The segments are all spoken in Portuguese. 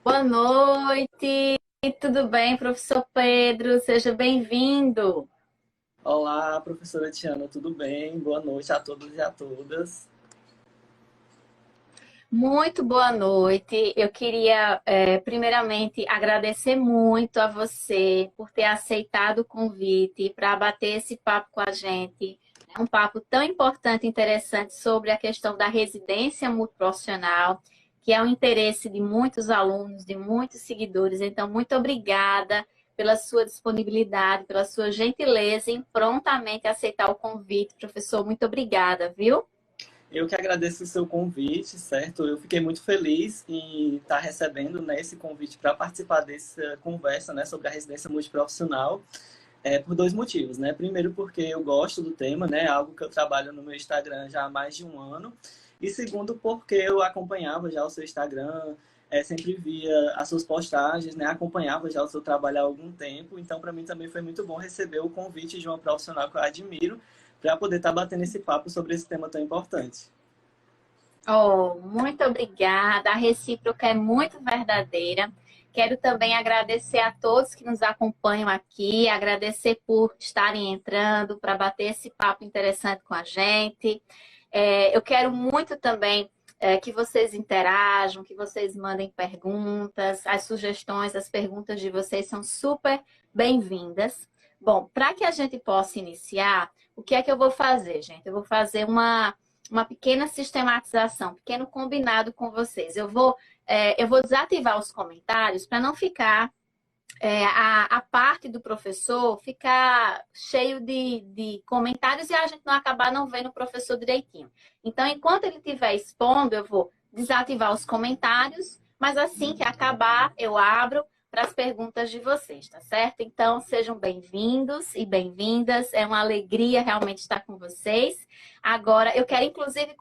Boa noite, tudo bem, professor Pedro? Seja bem-vindo. Olá, professora Tiana, tudo bem? Boa noite a todos e a todas. Muito boa noite. Eu queria, primeiramente, agradecer muito a você por ter aceitado o convite para bater esse papo com a gente. É um papo tão importante e interessante sobre a questão da residência multiprofissional, que é um interesse de muitos alunos, de muitos seguidores. Então, muito obrigada pela sua disponibilidade, pela sua gentileza em prontamente aceitar o convite. Professor, muito obrigada, viu? Eu que agradeço o seu convite, certo? Eu fiquei muito feliz em estar recebendo, né, esse convite para participar dessa conversa, né, sobre a residência multiprofissional, por dois motivos, né? Primeiro, porque eu gosto do tema, né, algo que eu trabalho no meu Instagram já há mais de um ano. E segundo, porque eu acompanhava já o seu Instagram, sempre via as suas postagens, né, acompanhava já o seu trabalho há algum tempo. Então, para mim também foi muito bom receber o convite de uma profissional que eu admiro para poder estar batendo esse papo sobre esse tema tão importante. Oh, muito obrigada. A recíproca é muito verdadeira. Quero também agradecer a todos que nos acompanham aqui, agradecer por estarem entrando para bater esse papo interessante com a gente. Eu quero muito também que vocês interajam, que vocês mandem perguntas, as sugestões, as perguntas de vocês são super bem-vindas. Bom, para que a gente possa iniciar, o que é que eu vou fazer, gente? Eu vou fazer uma pequena sistematização, um pequeno combinado com vocês. Eu vou desativar os comentários para não ficar a parte do professor ficar cheio de comentários e a gente não acabar não vendo o professor direitinho. Então, enquanto ele estiver expondo, eu vou desativar os comentários, mas assim que acabar, eu abro para as perguntas de vocês, tá certo? Então, sejam bem-vindos e bem-vindas. É uma alegria realmente estar com vocês. Agora, eu quero inclusive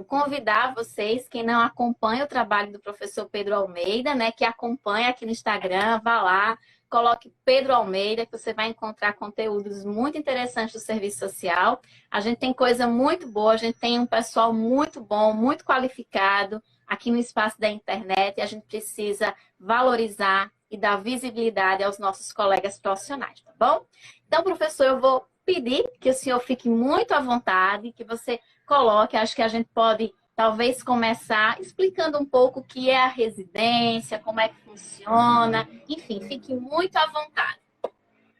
convidar vocês, quem não acompanha o trabalho do professor Pedro Almeida, né, que acompanha aqui no Instagram, vá lá, coloque Pedro Almeida, que você vai encontrar conteúdos muito interessantes do serviço social. A gente tem coisa muito boa, a gente tem um pessoal muito bom, muito qualificado aqui no espaço da internet e a gente precisa valorizar e dar visibilidade aos nossos colegas profissionais, tá bom? Então, professor, eu vou pedir que o senhor fique muito à vontade, que você coloque, acho que a gente pode talvez começar explicando um pouco o que é a residência, como é que funciona, enfim, fique muito à vontade.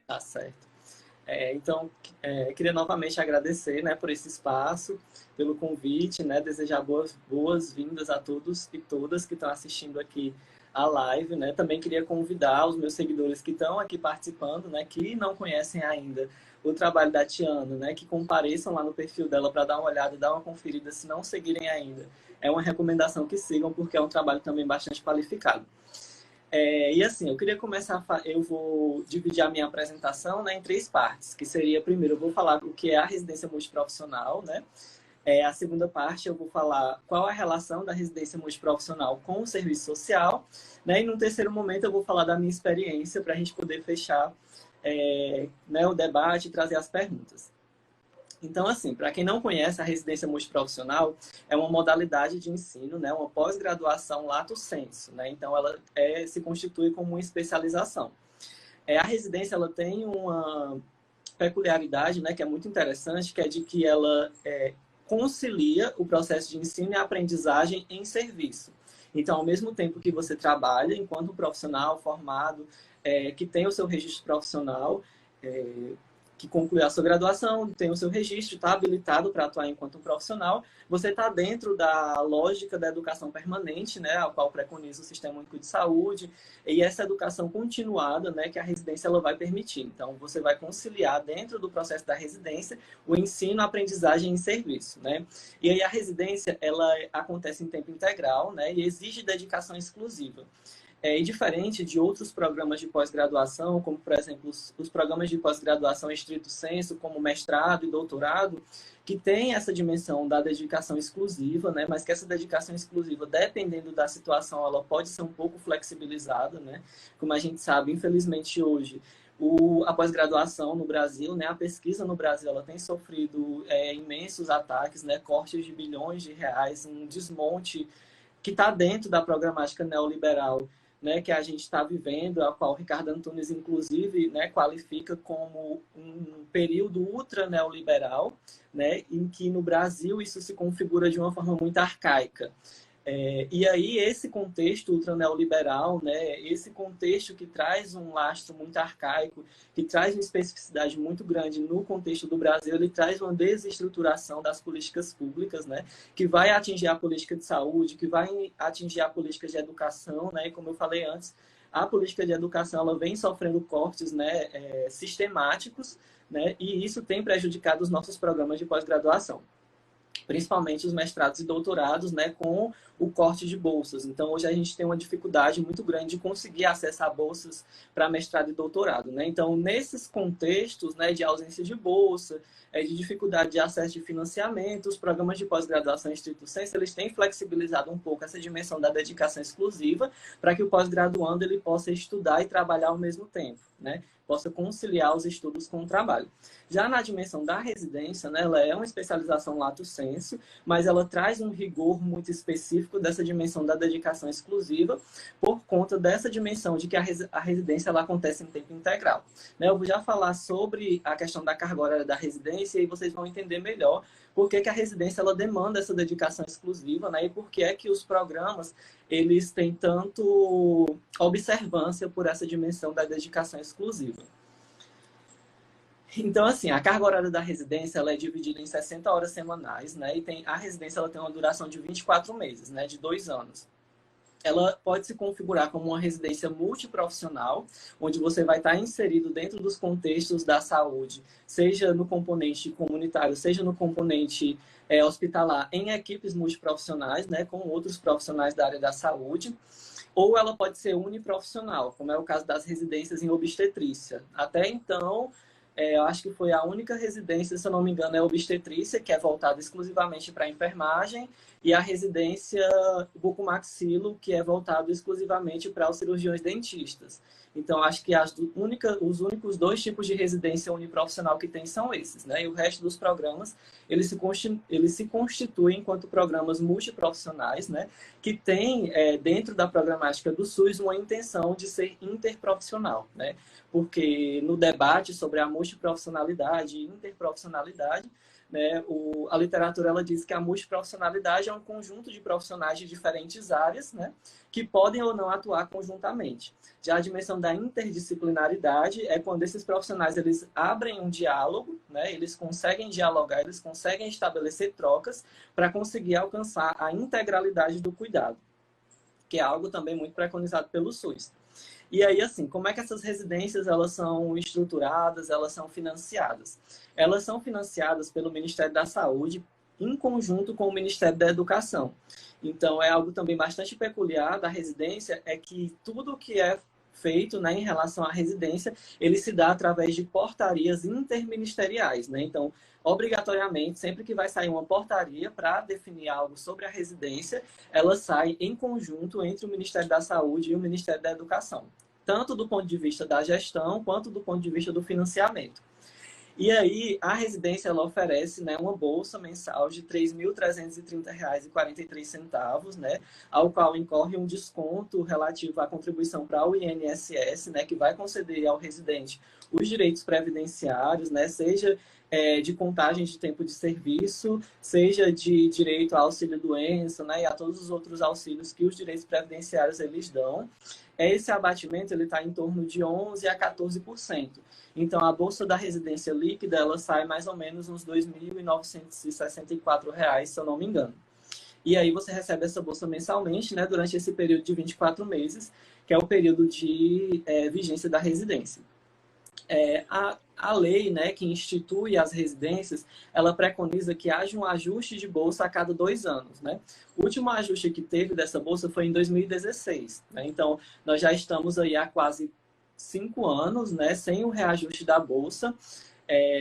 Tá certo. Então, queria novamente agradecer, né, por esse espaço, pelo convite, né, desejar boas-vindas a todos e todas que estão assistindo aqui a live, né. Também queria convidar os meus seguidores que estão aqui participando, né, que não conhecem ainda o trabalho da Tiana, né, que compareçam lá no perfil dela para dar uma olhada, dar uma conferida, se não seguirem ainda. É uma recomendação que sigam, porque é um trabalho também bastante qualificado. E assim, eu queria começar, eu vou dividir a minha apresentação, né, em três partes, que seria, primeiro, eu vou falar o que é a residência multiprofissional, né? A segunda parte, eu vou falar qual é a relação da residência multiprofissional com o serviço social, né? E no terceiro momento, eu vou falar da minha experiência para a gente poder fechar, né, o debate e trazer as perguntas. Então, assim, para quem não conhece, a residência multiprofissional é uma modalidade de ensino, né, uma pós-graduação lato sensu, né? Então, ela se constitui como uma especialização. A residência ela tem uma peculiaridade, né, que é muito interessante, que é de que ela concilia o processo de ensino e aprendizagem em serviço. Então, ao mesmo tempo que você trabalha enquanto profissional formado, que tem o seu registro profissional, é, que conclui a sua graduação, tem o seu registro, está habilitado para atuar enquanto um profissional, você está dentro da lógica da educação permanente, né, a qual preconiza o Sistema Único de Saúde, e essa educação continuada, né, que a residência ela vai permitir. Então, você vai conciliar dentro do processo da residência o ensino, a aprendizagem e serviço, né? E aí a residência ela acontece em tempo integral, né, e exige dedicação exclusiva. E diferente de outros programas de pós-graduação, como, por exemplo, os programas de pós-graduação estrito sensu, como mestrado e doutorado, que tem essa dimensão da dedicação exclusiva, né? Mas que essa dedicação exclusiva, dependendo da situação, ela pode ser um pouco flexibilizada, né? Como a gente sabe, infelizmente, hoje, a pós-graduação no Brasil, né? A pesquisa no Brasil, ela tem sofrido imensos ataques, né? Cortes de bilhões de reais, um desmonte que está dentro da programática neoliberal, né, que a gente está vivendo, a qual o Ricardo Antunes, inclusive, né, qualifica como um período ultra neoliberal, né, em que no Brasil isso se configura de uma forma muito arcaica. E aí esse contexto ultraneoliberal, né, esse contexto que traz um lastro muito arcaico, que traz uma especificidade muito grande no contexto do Brasil, ele traz uma desestruturação das políticas públicas, né, que vai atingir a política de saúde, que vai atingir a política de educação, né, e como eu falei antes, a política de educação ela vem sofrendo cortes, né, sistemáticos, né, e isso tem prejudicado os nossos programas de pós-graduação, principalmente os mestrados e doutorados, né, com o corte de bolsas. Então, hoje a gente tem uma dificuldade muito grande de conseguir acessar bolsas para mestrado e doutorado, né? Então, nesses contextos, né, de ausência de bolsa, de dificuldade de acesso de financiamento, os programas de pós-graduação em estrito sensu, eles têm flexibilizado um pouco essa dimensão da dedicação exclusiva para que o pós-graduando ele possa estudar e trabalhar ao mesmo tempo, né? Possa conciliar os estudos com o trabalho. Já na dimensão da residência, né, ela é uma especialização lato sensu, mas ela traz um rigor muito específico dessa dimensão da dedicação exclusiva, por conta dessa dimensão de que a residência ela acontece em tempo integral. Né, eu vou já falar sobre a questão da carga horária da residência e vocês vão entender melhor por que a residência ela demanda essa dedicação exclusiva, né, e por que é que os programas eles têm tanto observância por essa dimensão da dedicação exclusiva. Então, assim, a carga horária da residência ela é dividida em 60 horas semanais, né? E a residência ela tem uma duração de 24 meses, né? De 2 anos. Ela pode se configurar como uma residência multiprofissional, onde você vai estar inserido dentro dos contextos da saúde, seja no componente comunitário, seja no componente hospitalar, em equipes multiprofissionais, né? Com outros profissionais da área da saúde. Ou ela pode ser uniprofissional, como é o caso das residências em obstetrícia. Até então, eu acho que foi a única residência, se eu não me engano, é obstetrícia, que é voltada exclusivamente para enfermagem, e a residência bucomaxilo, que é voltada exclusivamente para os cirurgiões dentistas. Então, acho que os únicos 2 tipos de residência uniprofissional que tem são esses, né? E o resto dos programas, eles se constituem enquanto programas multiprofissionais, né? Que tem, dentro da programática do SUS, uma intenção de ser interprofissional, né? Porque no debate sobre a multiprofissionalidade e interprofissionalidade, né, a literatura ela diz que a multiprofissionalidade é um conjunto de profissionais de diferentes áreas, né, que podem ou não atuar conjuntamente. Já a dimensão da interdisciplinaridade é quando esses profissionais eles abrem um diálogo, né, eles conseguem dialogar, eles conseguem estabelecer trocas para conseguir alcançar a integralidade do cuidado, que é algo também muito preconizado pelo SUS. E aí, assim, como é que essas residências elas são estruturadas, elas são financiadas? Elas são financiadas pelo Ministério da Saúde em conjunto com o Ministério da Educação. Então, é algo também bastante peculiar da residência, é que tudo que é feito, né, em relação à residência, ele se dá através de portarias interministeriais, né? Então, obrigatoriamente, sempre que vai sair uma portaria para definir algo sobre a residência, ela sai em conjunto entre o Ministério da Saúde e o Ministério da Educação, tanto do ponto de vista da gestão, quanto do ponto de vista do financiamento. E aí, a residência ela oferece, né, uma bolsa mensal de R$ 3.330,43, né, ao qual incorre um desconto relativo à contribuição para o INSS, né, que vai conceder ao residente os direitos previdenciários, né, seja de contagem de tempo de serviço, seja de direito ao auxílio-doença, né, e a todos os outros auxílios que os direitos previdenciários eles dão. Esse abatimento está em torno de 11% a 14%. Então, a bolsa da residência líquida ela sai mais ou menos uns R$ 2.964, se eu não me engano. E aí você recebe essa bolsa mensalmente, né, durante esse período de 24 meses, que é o período de vigência da residência. A lei, né, que institui as residências, ela preconiza que haja um ajuste de bolsa a cada 2 anos, né? O último ajuste que teve dessa bolsa foi em 2016, né? Então, nós já estamos aí há quase 5 anos, né, sem o reajuste da bolsa.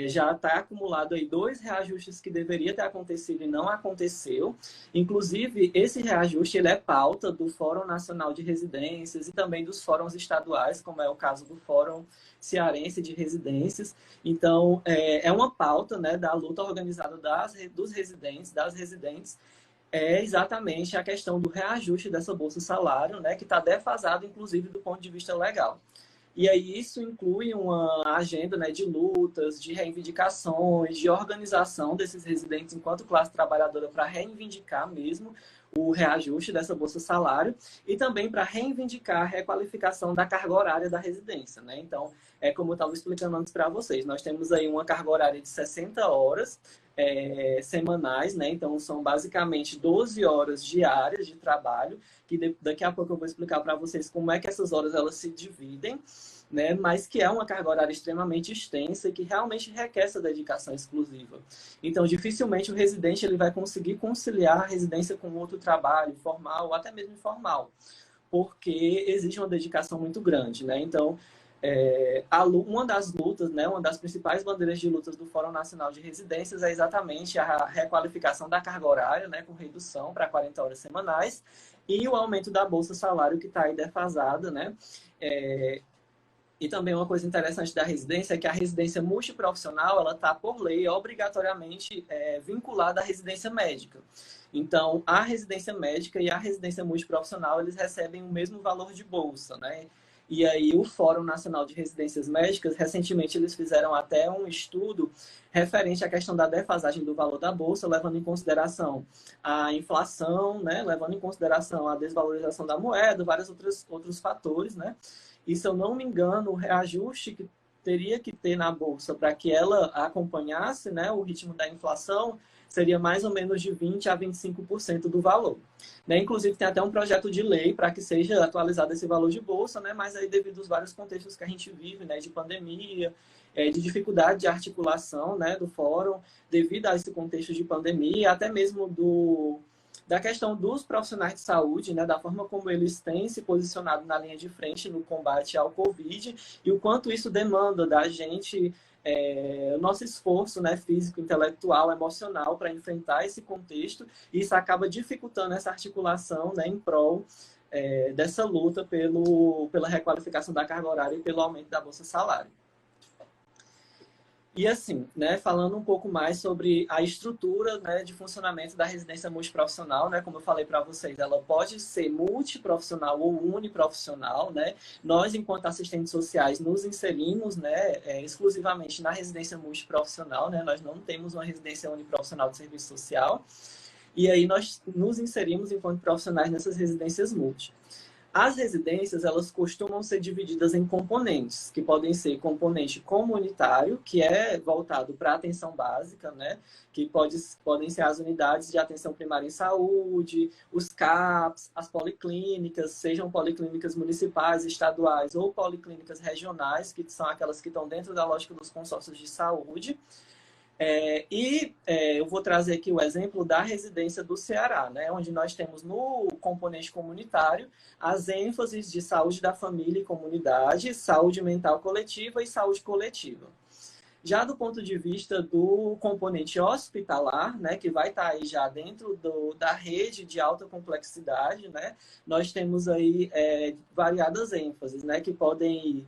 Já está acumulado aí 2 reajustes que deveria ter acontecido e não aconteceu. Inclusive, esse reajuste ele é pauta do Fórum Nacional de Residências e também dos fóruns estaduais, como é o caso do Fórum Cearense de Residências. Então, é uma pauta, né, da luta organizada dos residentes, das residentes, é exatamente a questão do reajuste dessa bolsa salário, né, que está defasado, inclusive, do ponto de vista legal. E aí isso inclui uma agenda, né, de lutas, de reivindicações, de organização desses residentes enquanto classe trabalhadora para reivindicar mesmo o reajuste dessa bolsa salário e também para reivindicar a requalificação da carga horária da residência, né? Então, como eu estava explicando antes para vocês, nós temos aí uma carga horária de 60 horas semanais, né? Então, são basicamente 12 horas diárias de trabalho, que daqui a pouco eu vou explicar para vocês como é que essas horas elas se dividem, né? Mas que é uma carga horária extremamente extensa e que realmente requer essa dedicação exclusiva. Então, dificilmente o residente ele vai conseguir conciliar a residência com outro trabalho, formal ou até mesmo informal, porque exige uma dedicação muito grande, né? Então, uma das lutas, né, uma das principais bandeiras de lutas do Fórum Nacional de Residências é exatamente a requalificação da carga horária, né, com redução para 40 horas semanais, e o aumento da bolsa salário que está aí defasada, né? E também uma coisa interessante da residência é que a residência multiprofissional, ela está, por lei, obrigatoriamente vinculada à residência médica. Então, a residência médica e a residência multiprofissional, eles recebem o mesmo valor de bolsa, né? E aí o Fórum Nacional de Residências Médicas, recentemente eles fizeram até um estudo referente à questão da defasagem do valor da bolsa, levando em consideração a inflação, né? Levando em consideração a desvalorização da moeda, vários outros fatores, né? E se eu não me engano, o reajuste que teria que ter na bolsa para que ela acompanhasse, né, o ritmo da inflação seria mais ou menos de 20% a 25% do valor. Né? Inclusive, tem até um projeto de lei para que seja atualizado esse valor de bolsa, né? Mas aí devido aos vários contextos que a gente vive, né, de pandemia, de dificuldade de articulação, né, do fórum, devido a esse contexto de pandemia, até mesmo da questão dos profissionais de saúde, né, da forma como eles têm se posicionado na linha de frente no combate ao Covid e o quanto isso demanda da gente o nosso esforço, né, físico, intelectual, emocional para enfrentar esse contexto, e isso acaba dificultando essa articulação, né, em prol dessa luta pela requalificação da carga horária e pelo aumento da bolsa salário. E assim, né, falando um pouco mais sobre a estrutura, né, de funcionamento da residência multiprofissional, né, como eu falei para vocês, ela pode ser multiprofissional ou uniprofissional, né? Nós, enquanto assistentes sociais, nos inserimos, né, exclusivamente na residência multiprofissional, né? Nós não temos uma residência uniprofissional de serviço social. E aí nós nos inserimos enquanto profissionais nessas residências multi. As residências, elas costumam ser divididas em componentes, que podem ser componente comunitário, que é voltado para a atenção básica, né? Que podem ser as unidades de atenção primária em saúde, os CAPs, as policlínicas, sejam policlínicas municipais, estaduais ou policlínicas regionais, que são aquelas que estão dentro da lógica dos consórcios de saúde. Eu vou trazer aqui o exemplo da residência do Ceará, né, onde nós temos no componente comunitário as ênfases de saúde da família e comunidade, saúde mental coletiva e saúde coletiva. Já do ponto de vista do componente hospitalar, né, que vai estar aí já dentro da rede de alta complexidade, né, nós temos aí variadas ênfases, né, que podem ir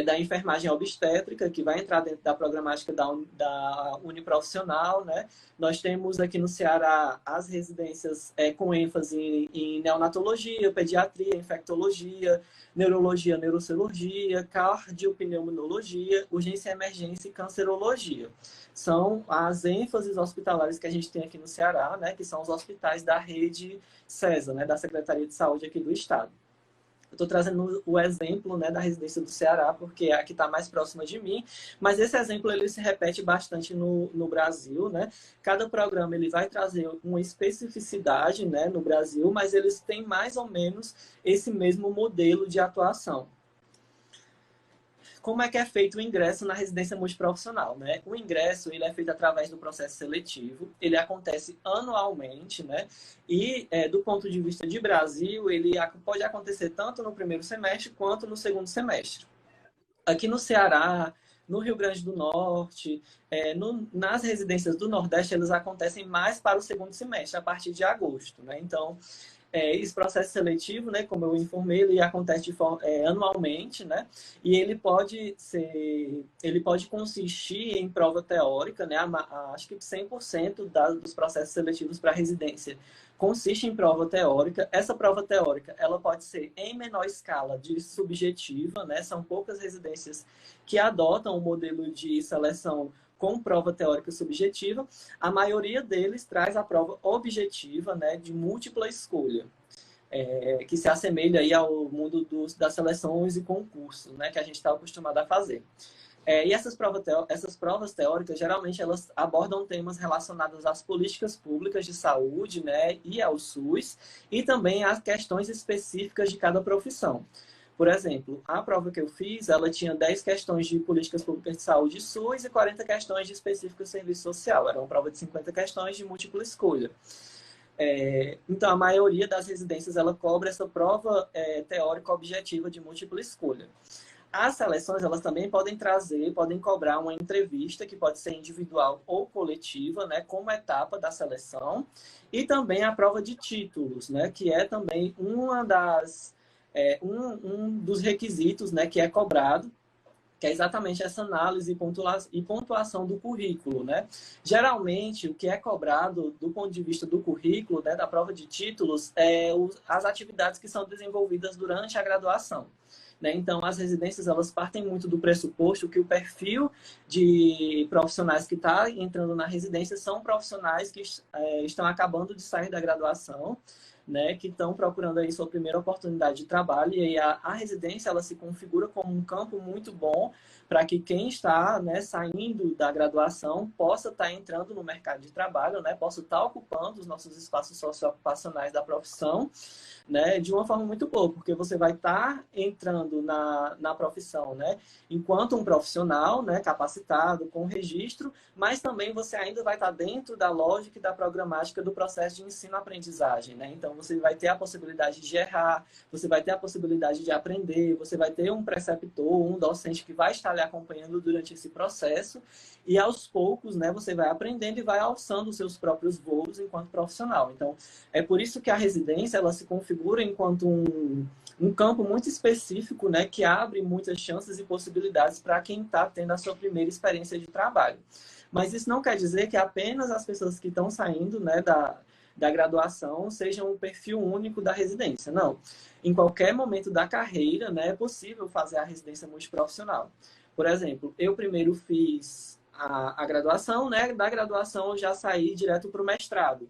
da enfermagem obstétrica, que vai entrar dentro da programática da uniprofissional, né? Nós temos aqui no Ceará as residências com ênfase em neonatologia, pediatria, infectologia, neurologia, neurocirurgia, cardiopneumonologia, urgência e emergência e cancerologia. São as ênfases hospitalares que a gente tem aqui no Ceará, né? Que são os hospitais da rede CESA, né? Da Secretaria de Saúde aqui do Estado. Eu estou trazendo o exemplo, né, da residência do Ceará, porque é a que está mais próxima de mim, mas esse exemplo ele se repete bastante no Brasil, né? Cada programa ele vai trazer uma especificidade, né, no Brasil, mas eles têm mais ou menos esse mesmo modelo de atuação. Como é que é feito o ingresso na residência multiprofissional, né? O ingresso ele é feito através do processo seletivo, ele acontece anualmente, né? E do ponto de vista de Brasil, ele pode acontecer tanto no primeiro semestre quanto no segundo semestre. Aqui no Ceará, no Rio Grande do Norte, nas residências do Nordeste, eles acontecem mais para o segundo semestre, a partir de agosto, né? Então, esse processo seletivo, né, como eu informei, ele acontece anualmente, né, e ele pode consistir em prova teórica, né, acho que 100% dos processos seletivos para residência consiste em prova teórica. Essa prova teórica, ela pode ser em menor escala de subjetiva, né? São poucas residências que adotam o modelo de seleção com prova teórica subjetiva. A maioria deles traz a prova objetiva, né? De múltipla escolha. Que se assemelha aí ao mundo das seleções e concursos, né? Que a gente está acostumado a fazer. E essas provas teóricas, geralmente, elas abordam temas relacionados às políticas públicas de saúde, né, e ao SUS, e também às questões específicas de cada profissão. Por exemplo, a prova que eu fiz, ela tinha 10 questões de políticas públicas de saúde e SUS e 40 questões de específico serviço social. Era uma prova de 50 questões de múltipla escolha. Então, a maioria das residências, ela cobra essa prova teórica objetiva de múltipla escolha. As seleções, elas também podem cobrar uma entrevista, que pode ser individual ou coletiva, né, como etapa da seleção, e também a prova de títulos, né, que é também um dos requisitos, né, que é cobrado, que é exatamente essa análise e pontuação do currículo, né? Geralmente, o que é cobrado do ponto de vista do currículo, né, da prova de títulos, as atividades que são desenvolvidas durante a graduação. Né? Então, as residências, elas partem muito do pressuposto que o perfil de profissionais que está entrando na residência são profissionais que estão acabando de sair da graduação, né, que estão procurando aí sua primeira oportunidade de trabalho, e aí a residência, ela se configura como um campo muito bom para que quem está, né, saindo da graduação possa estar entrando no mercado de trabalho, né, possa estar ocupando os nossos espaços socioocupacionais da profissão, né, de uma forma muito boa, porque você vai estar entrando na profissão, né, enquanto um profissional, né, capacitado, com registro, mas também você ainda vai estar dentro da lógica e da programática do processo de ensino-aprendizagem, né? Então, você vai ter a possibilidade de errar, você vai ter a possibilidade de aprender, você vai ter um preceptor, um docente que vai estar lhe acompanhando durante esse processo, e aos poucos, né, você vai aprendendo e vai alçando os seus próprios voos enquanto profissional. Então, é por isso que a residência, ela se configura enquanto um campo muito específico, né, que abre muitas chances e possibilidades para quem está tendo a sua primeira experiência de trabalho. Mas isso não quer dizer que apenas as pessoas que estão saindo, né, da graduação sejam um perfil único da residência. Não. Em qualquer momento da carreira, né, é possível fazer a residência multiprofissional. Por exemplo, eu primeiro fiz a graduação, né, da graduação eu já saí direto para o mestrado.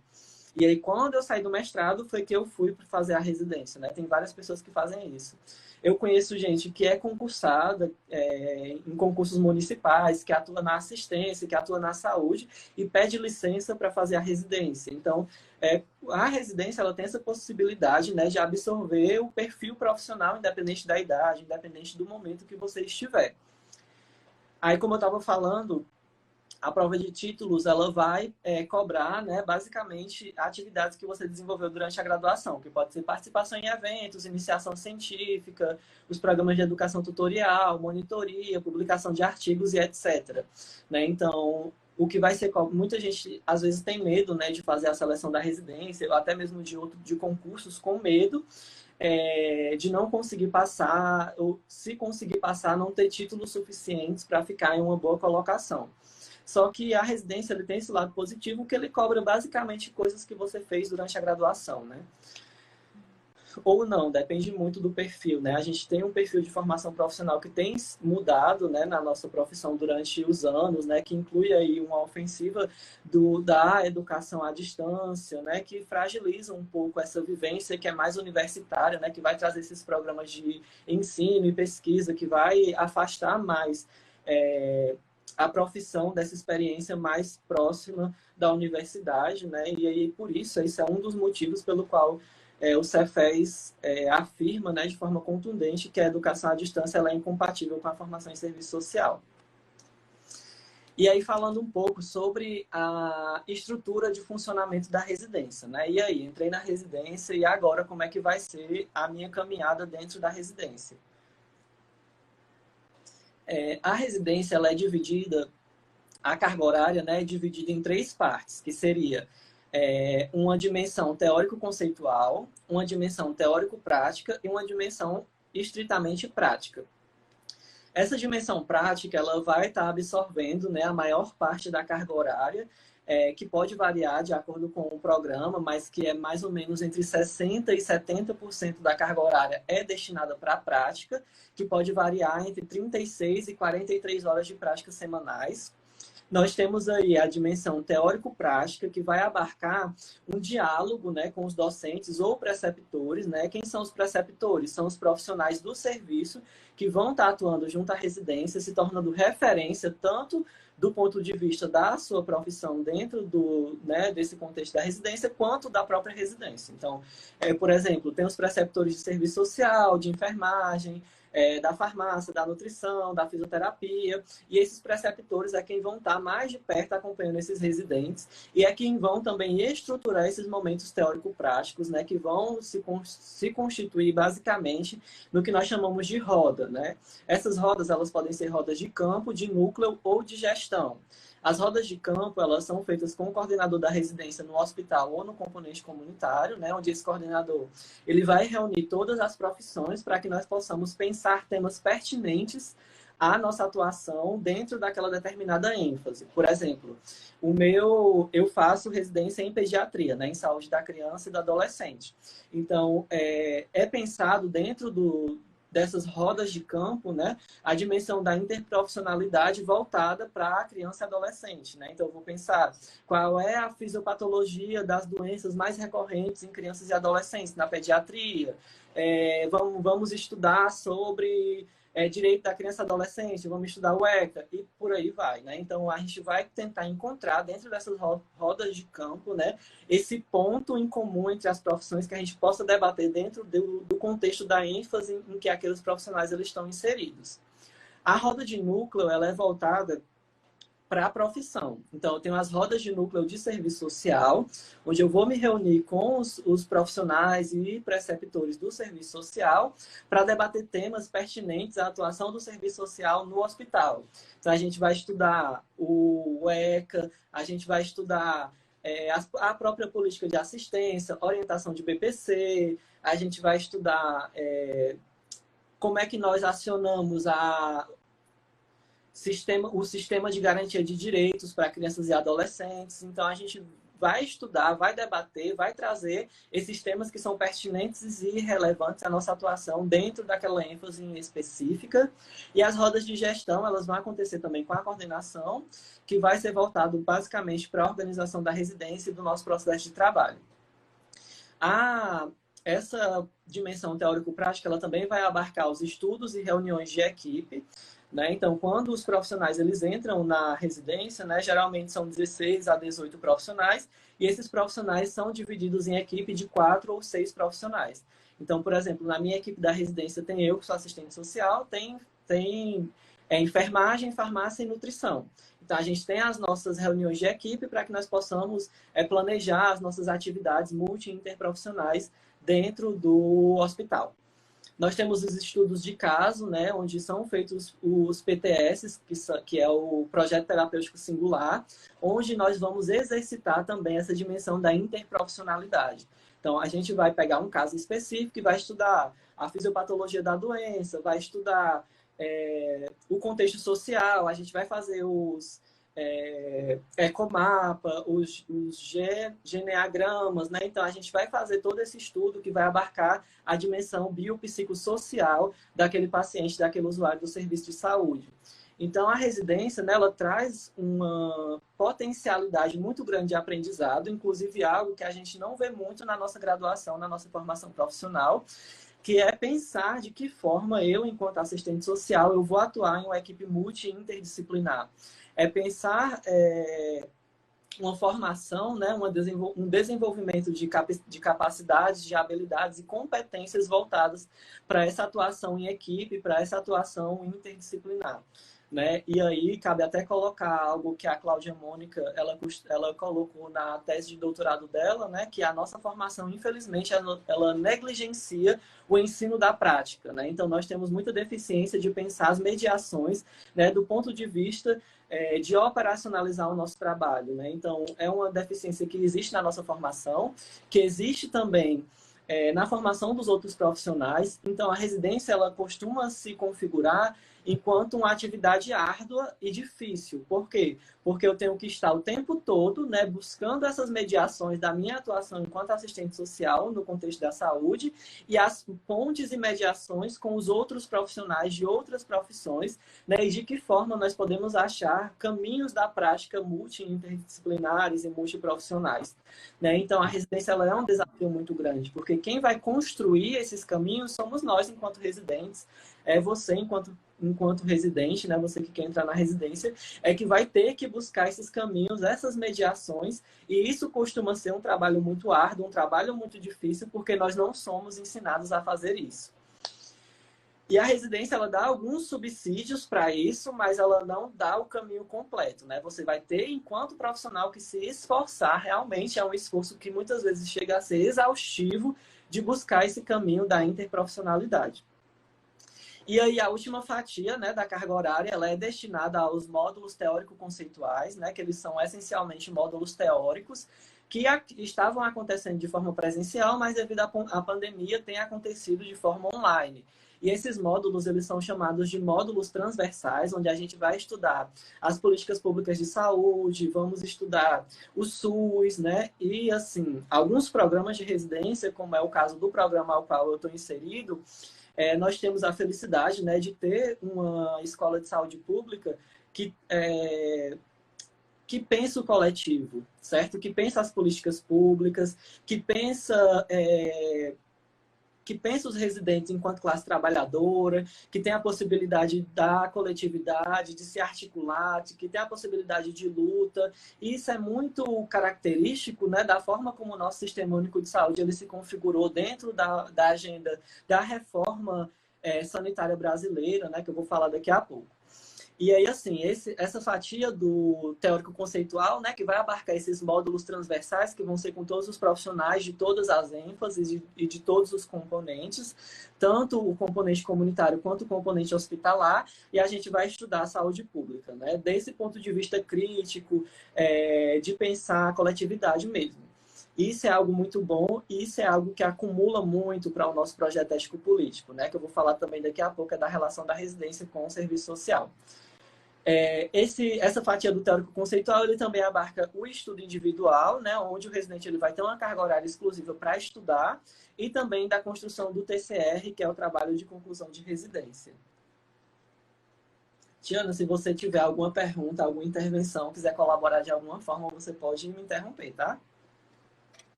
E aí, quando eu saí do mestrado, foi que eu fui fazer a residência, né? Tem várias pessoas que fazem isso. Eu conheço gente que é concursada em concursos municipais, que atua na assistência, que atua na saúde e pede licença para fazer a residência. Então, a residência, ela tem essa possibilidade, né, de absorver o perfil profissional, independente da idade, independente do momento que você estiver. Aí, como eu estava falando, a prova de títulos, ela vai cobrar, né, basicamente, atividades que você desenvolveu durante a graduação, que pode ser participação em eventos, iniciação científica, os programas de educação tutorial, monitoria, publicação de artigos e etc. Né? Então, o que vai ser... Muita gente, às vezes, tem medo, né, de fazer a seleção da residência, ou até mesmo de concursos com medo, de não conseguir passar, ou se conseguir passar, não ter títulos suficientes para ficar em uma boa colocação. Só que a residência, ele tem esse lado positivo, que ele cobra basicamente coisas que você fez durante a graduação, né? Ou não, depende muito do perfil, né? A gente tem um perfil de formação profissional que tem mudado, né, na nossa profissão durante os anos, né, que inclui aí uma ofensiva da educação à distância, né, que fragiliza um pouco essa vivência que é mais universitária, né, que vai trazer esses programas de ensino e pesquisa, que vai afastar mais a profissão dessa experiência mais próxima da universidade, né? E aí, por isso, esse é um dos motivos pelo qual o Cefes afirma, né, de forma contundente que a educação à distância ela é incompatível com a formação em serviço social. E aí, falando um pouco sobre a estrutura de funcionamento da residência, né? E aí, entrei na residência e agora como é que vai ser a minha caminhada dentro da residência? A residência ela é dividida, a carga horária, né, é dividida em 3 partes, que seria uma dimensão teórico-conceitual, uma dimensão teórico-prática e uma dimensão estritamente prática. Essa dimensão prática ela vai estar absorvendo, né, a maior parte da carga horária, que pode variar de acordo com o programa, mas que é mais ou menos entre 60% e 70% da carga horária é destinada para a prática, que pode variar entre 36 e 43 horas de prática semanais. Nós temos aí a dimensão teórico-prática, que vai abarcar um diálogo, né, com os docentes ou preceptores, né? Quem são os preceptores? São os profissionais do serviço que vão estar atuando junto à residência, se tornando referência tanto do ponto de vista da sua profissão dentro né, desse contexto da residência, quanto da própria residência. Então, por exemplo, tem os preceptores de serviço social, de enfermagem, da farmácia, da nutrição, da fisioterapia, e esses preceptores é quem vão estar mais de perto acompanhando esses residentes e é quem vão também estruturar esses momentos teórico-práticos, né, que vão se constituir basicamente no que nós chamamos de roda, né? Essas rodas, elas podem ser rodas de campo, de núcleo ou de gestão. As rodas de campo, elas são feitas com o coordenador da residência no hospital ou no componente comunitário, né, onde esse coordenador ele vai reunir todas as profissões para que nós possamos pensar temas pertinentes à nossa atuação dentro daquela determinada ênfase. Por exemplo, eu faço residência em pediatria, né, em saúde da criança e do adolescente. Então, é pensado dentro dessas rodas de campo, né, a dimensão da interprofissionalidade voltada para a criança e adolescente, né? Então, eu vou pensar qual é a fisiopatologia das doenças mais recorrentes em crianças e adolescentes na pediatria. Vamos estudar sobre direito da criança e adolescente, vamos estudar o ECA e por aí vai, né? Então, a gente vai tentar encontrar dentro dessas rodas de campo, né, esse ponto em comum entre as profissões que a gente possa debater dentro do contexto da ênfase em que aqueles profissionais eles estão inseridos. A roda de núcleo, ela é voltada para a profissão. Então, eu tenho as rodas de núcleo de serviço social, onde eu vou me reunir com os profissionais e preceptores do serviço social para debater temas pertinentes à atuação do serviço social no hospital. Então, a gente vai estudar o ECA, a gente vai estudar a própria política de assistência, orientação de BPC, a gente vai estudar como é que nós acionamos o sistema de garantia de direitos para crianças e adolescentes. Então, a gente vai estudar, vai debater, vai trazer esses temas que são pertinentes e relevantes à nossa atuação dentro daquela ênfase específica. E as rodas de gestão, elas vão acontecer também com a coordenação, que vai ser voltado basicamente para a organização da residência e do nosso processo de trabalho. Essa dimensão teórico-prática, ela também vai abarcar os estudos e reuniões de equipe, né? Então, quando os profissionais eles entram na residência, né, geralmente são 16 a 18 profissionais, e esses profissionais são divididos em equipe de 4 ou 6 profissionais. Então, por exemplo, na minha equipe da residência tem eu, que sou assistente social, tem enfermagem, farmácia e nutrição. Então, a gente tem as nossas reuniões de equipe para que nós possamos planejar as nossas atividades multi-interprofissionais dentro do hospital. Nós temos os estudos de caso, né, onde são feitos os PTS, que é o Projeto Terapêutico Singular, onde nós vamos exercitar também essa dimensão da interprofissionalidade. Então, a gente vai pegar um caso específico e vai estudar a fisiopatologia da doença, vai estudar o contexto social, a gente vai fazer os ecomapa, os geneagramas, né? Então, a gente vai fazer todo esse estudo que vai abarcar a dimensão biopsicossocial daquele paciente, daquele usuário do serviço de saúde. Então, a residência, né, ela traz uma potencialidade muito grande de aprendizado, inclusive algo que a gente não vê muito na nossa graduação, na nossa formação profissional, que é pensar de que forma eu, enquanto assistente social, eu vou atuar em uma equipe multi-interdisciplinar. É pensar uma formação, né, um desenvolvimento de capacidades, de habilidades e competências voltadas para essa atuação em equipe, para essa atuação interdisciplinar. Né? E aí cabe até colocar algo que a Cláudia Mônica ela colocou na tese de doutorado dela, né? Que a nossa formação, infelizmente, ela negligencia o ensino da prática. Né? Então, nós temos muita deficiência de pensar as mediações, né, do ponto de vista de operacionalizar o nosso trabalho. Né? Então, é uma deficiência que existe na nossa formação, que existe também na formação dos outros profissionais. Então, a residência ela costuma se configurar enquanto uma atividade árdua e difícil. Por quê? porque eu tenho que estar o tempo todo, né, buscando essas mediações da minha atuação enquanto assistente social no contexto da saúde e as pontes e mediações com os outros profissionais de outras profissões, né, e de que forma nós podemos achar caminhos da prática multi-interdisciplinares e multiprofissionais, né? Então, a residência ela é um desafio muito grande, porque quem vai construir esses caminhos somos nós, enquanto residentes, é você, enquanto residente, né, você que quer entrar na residência, é que vai ter que buscar esses caminhos, essas mediações, e isso costuma ser um trabalho muito árduo, um trabalho muito difícil, porque nós não somos ensinados a fazer isso. E a residência, ela dá alguns subsídios para isso, mas ela não dá o caminho completo, né? Você vai ter, enquanto profissional, que se esforçar, realmente é um esforço que muitas vezes chega a ser exaustivo de buscar esse caminho da interprofissionalidade. E aí a última fatia, né, da carga horária, ela é destinada aos módulos teórico-conceituais, né, que eles são essencialmente módulos teóricos, que estavam acontecendo de forma presencial, mas devido à pandemia tem acontecido de forma online. E esses módulos, eles são chamados de módulos transversais, onde a gente vai estudar as políticas públicas de saúde, vamos estudar o SUS, né? E, assim, alguns programas de residência, como é o caso do programa ao qual eu estou inserido, nós temos a felicidade, né, de ter uma escola de saúde pública que pensa o coletivo, certo? Que pensa as políticas públicas, que pensa os residentes enquanto classe trabalhadora, que tem a possibilidade da coletividade, de se articular, que tem a possibilidade de luta. E isso é muito característico, né, da forma como o nosso Sistema Único de Saúde ele se configurou dentro da agenda da reforma sanitária brasileira, né, que eu vou falar daqui a pouco. E aí, assim, essa fatia do teórico conceitual, né, que vai abarcar esses módulos transversais, que vão ser com todos os profissionais de todas as ênfases e de todos os componentes, tanto o componente comunitário quanto o componente hospitalar, e a gente vai estudar a saúde pública, né, desse ponto de vista crítico, de pensar a coletividade mesmo. Isso é algo muito bom e isso é algo que acumula muito para o nosso projeto ético-político, né, que eu vou falar também daqui a pouco, é da relação da residência com o serviço social. Essa fatia do teórico conceitual ele também abarca o estudo individual, né, onde o residente ele vai ter uma carga horária exclusiva para estudar, e também da construção do TCR, que é o trabalho de conclusão de residência. Tiana, se você tiver alguma pergunta, alguma intervenção, quiser colaborar de alguma forma, você pode me interromper, tá?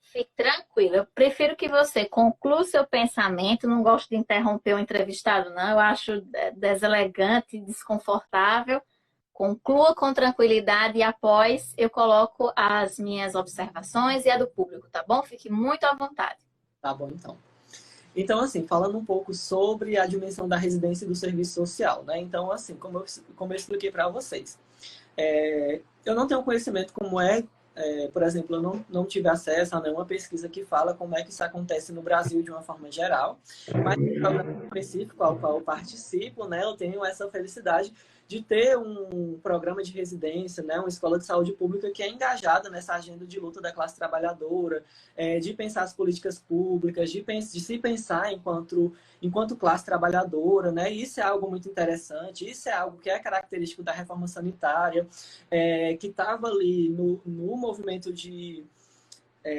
Fique tranquila. Eu prefiro que você conclua o seu pensamento. Não gosto de interromper o entrevistado, não. Eu acho deselegante, desconfortável. Conclua com tranquilidade e após eu coloco as minhas observações e a do público, tá bom? Fique muito à vontade. Tá bom, então. Então, assim, falando um pouco sobre a dimensão da residência e do serviço social, né? Então, assim, como eu expliquei para vocês, eu não tenho conhecimento como por exemplo, eu não tive acesso a nenhuma pesquisa que fala como é que isso acontece no Brasil de uma forma geral, mas no programa específico ao qual eu participo, né, eu tenho essa felicidade de ter um programa de residência, né, uma escola de saúde pública que é engajada nessa agenda de luta da classe trabalhadora, de pensar as políticas públicas, de se pensar enquanto classe trabalhadora, né? Isso é algo muito interessante, isso é algo que é característico da reforma sanitária, que estava ali no movimento de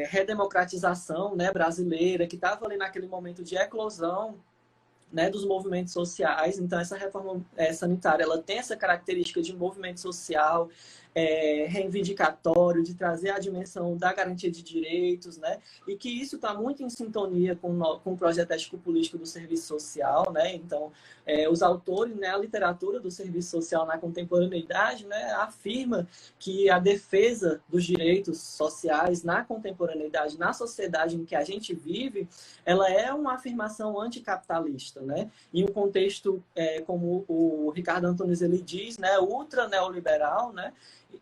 redemocratização, né, brasileira, que estava ali naquele momento de eclosão, né, dos movimentos sociais. Então, essa reforma sanitária ela tem essa característica de movimento social, reivindicatório, de trazer a dimensão da garantia de direitos, né? E que isso está muito em sintonia com o projeto ético-político do serviço social, né? Então, os autores, né, a literatura do serviço social na contemporaneidade, né, afirma que a defesa dos direitos sociais na contemporaneidade, na sociedade em que a gente vive, ela é uma afirmação anticapitalista, né? Em um contexto, como o Ricardo Antunes ele diz, né, ultra neoliberal, né?